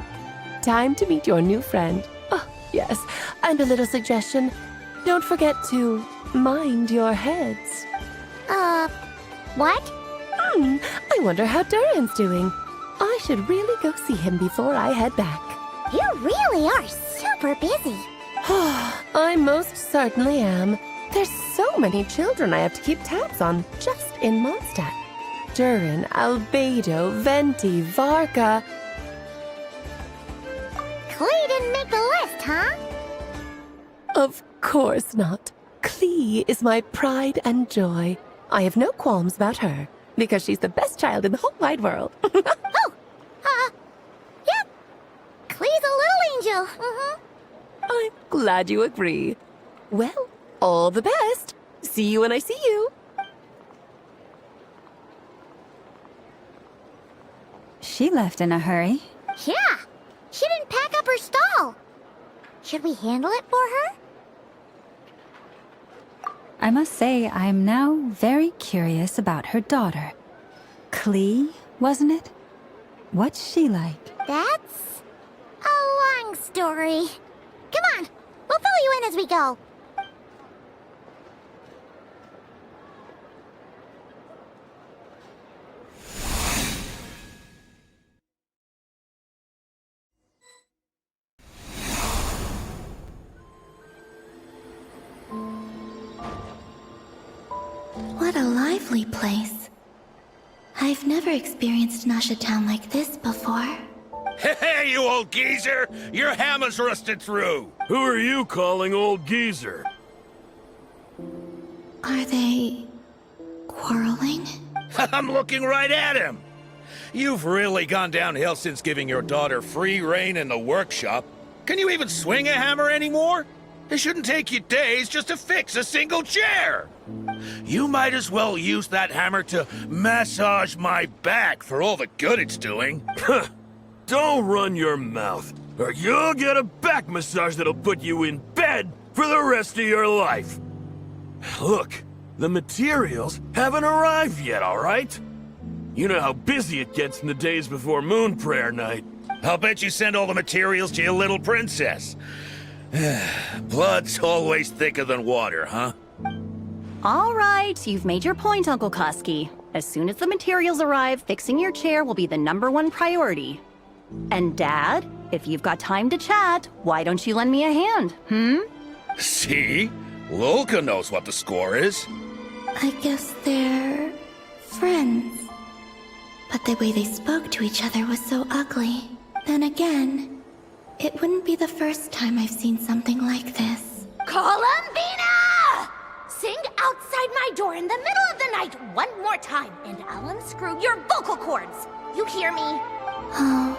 [SPEAKER 15] Time to meet your new friend. Oh, yes, and a little suggestion. Don't forget to mind your heads.
[SPEAKER 2] What?
[SPEAKER 15] I wonder how Duran's doing. I should really go see him before I head back.
[SPEAKER 2] You really are super busy.
[SPEAKER 15] I most certainly am. There's so many children I have to keep tabs on just in Mondstadt. Duran, Albedo, Venti, Varka.
[SPEAKER 2] Klee didn't make the list, huh?
[SPEAKER 15] Of course not. Klee is my pride and joy. I have no qualms about her, because she's the best child in the whole wide world.
[SPEAKER 2] Yep. Klee's a little angel.
[SPEAKER 15] I'm glad you agree. Well, all the best. See you when I see you.
[SPEAKER 5] She left in a hurry.
[SPEAKER 2] Yeah, she didn't pack up her stall. Should we handle it for her?
[SPEAKER 5] I must say, I'm now very curious about her daughter. Klee, wasn't it? What's she like?
[SPEAKER 2] That's a long story. Come on, we'll fill you in as we go.
[SPEAKER 3] What a lively place. I've never experienced Nasha Town like this before.
[SPEAKER 17] Hey, you old geezer! Your hammer's rusted through!
[SPEAKER 7] Who are you calling old geezer?
[SPEAKER 3] Are they quarreling?
[SPEAKER 17] I'm looking right at him! You've really gone downhill since giving your daughter free rein in the workshop. Can you even swing a hammer anymore? It shouldn't take you days just to fix a single chair! You might as well use that hammer to massage my back for all the good it's doing.
[SPEAKER 7] Don't run your mouth, or you'll get a back massage that'll put you in bed for the rest of your life. Look, the materials haven't arrived yet, all right? You know how busy it gets in the days before Moon Prayer Night.
[SPEAKER 17] I'll bet you send all the materials to your little princess. Blood's always thicker than water, huh?
[SPEAKER 12] All right, you've made your point, Uncle Koski. As soon as the materials arrive, fixing your chair will be the #1 priority. And Dad, if you've got time to chat, why don't you lend me a hand,
[SPEAKER 17] See? Lolka knows what the score is.
[SPEAKER 3] I guess they're friends. But the way they spoke to each other was so ugly. Then again, it wouldn't be the first time I've seen something like this.
[SPEAKER 2] Columbina! Sing outside my door in the middle of the night one more time, and I'll unscrew your vocal cords. You hear me?
[SPEAKER 3] Oh,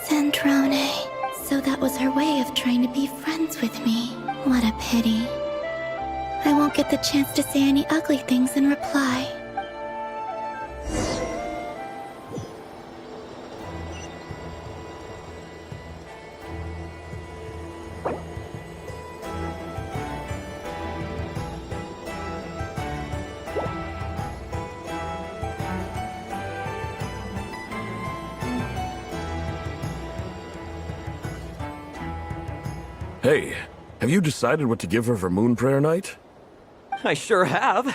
[SPEAKER 3] Zandrone. So that was her way of trying to be friends with me. What a pity. I won't get the chance to say any ugly things in reply.
[SPEAKER 7] Hey, have you decided what to give her for Moon Prayer Night?
[SPEAKER 13] I sure have.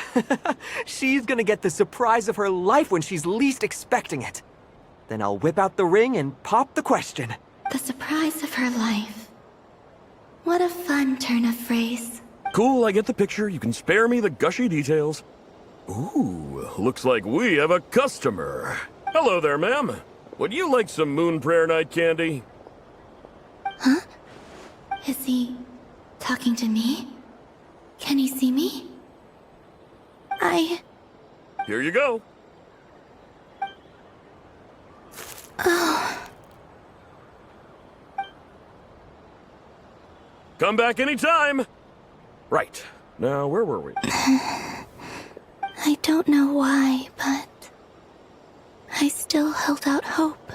[SPEAKER 13] She's gonna get the surprise of her life when she's least expecting it. Then I'll whip out the ring and pop the question.
[SPEAKER 3] The surprise of her life. What a fun turn of phrase.
[SPEAKER 7] Cool, I get the picture. You can spare me the gushy details. Ooh, looks like we have a customer. Hello there, ma'am. Would you like some Moon Prayer Night candy?
[SPEAKER 3] Huh? Is he talking to me? Can he see me?
[SPEAKER 7] Here you go.
[SPEAKER 3] Oh.
[SPEAKER 7] Come back anytime. Right. Now, where were we?
[SPEAKER 3] I don't know why, but I still held out hope.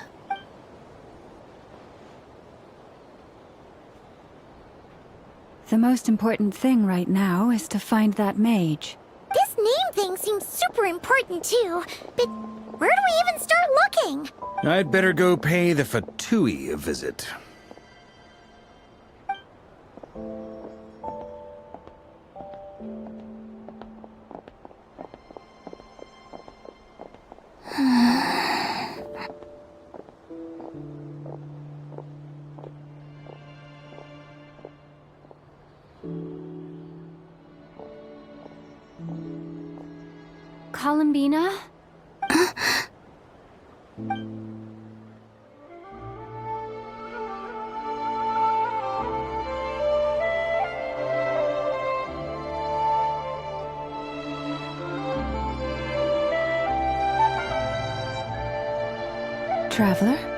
[SPEAKER 5] The most important thing right now is to find that mage.
[SPEAKER 2] This name thing seems super important too, but where do we even start looking?
[SPEAKER 17] I'd better go pay the Fatui a visit.
[SPEAKER 4] Columbina?
[SPEAKER 5] Traveler?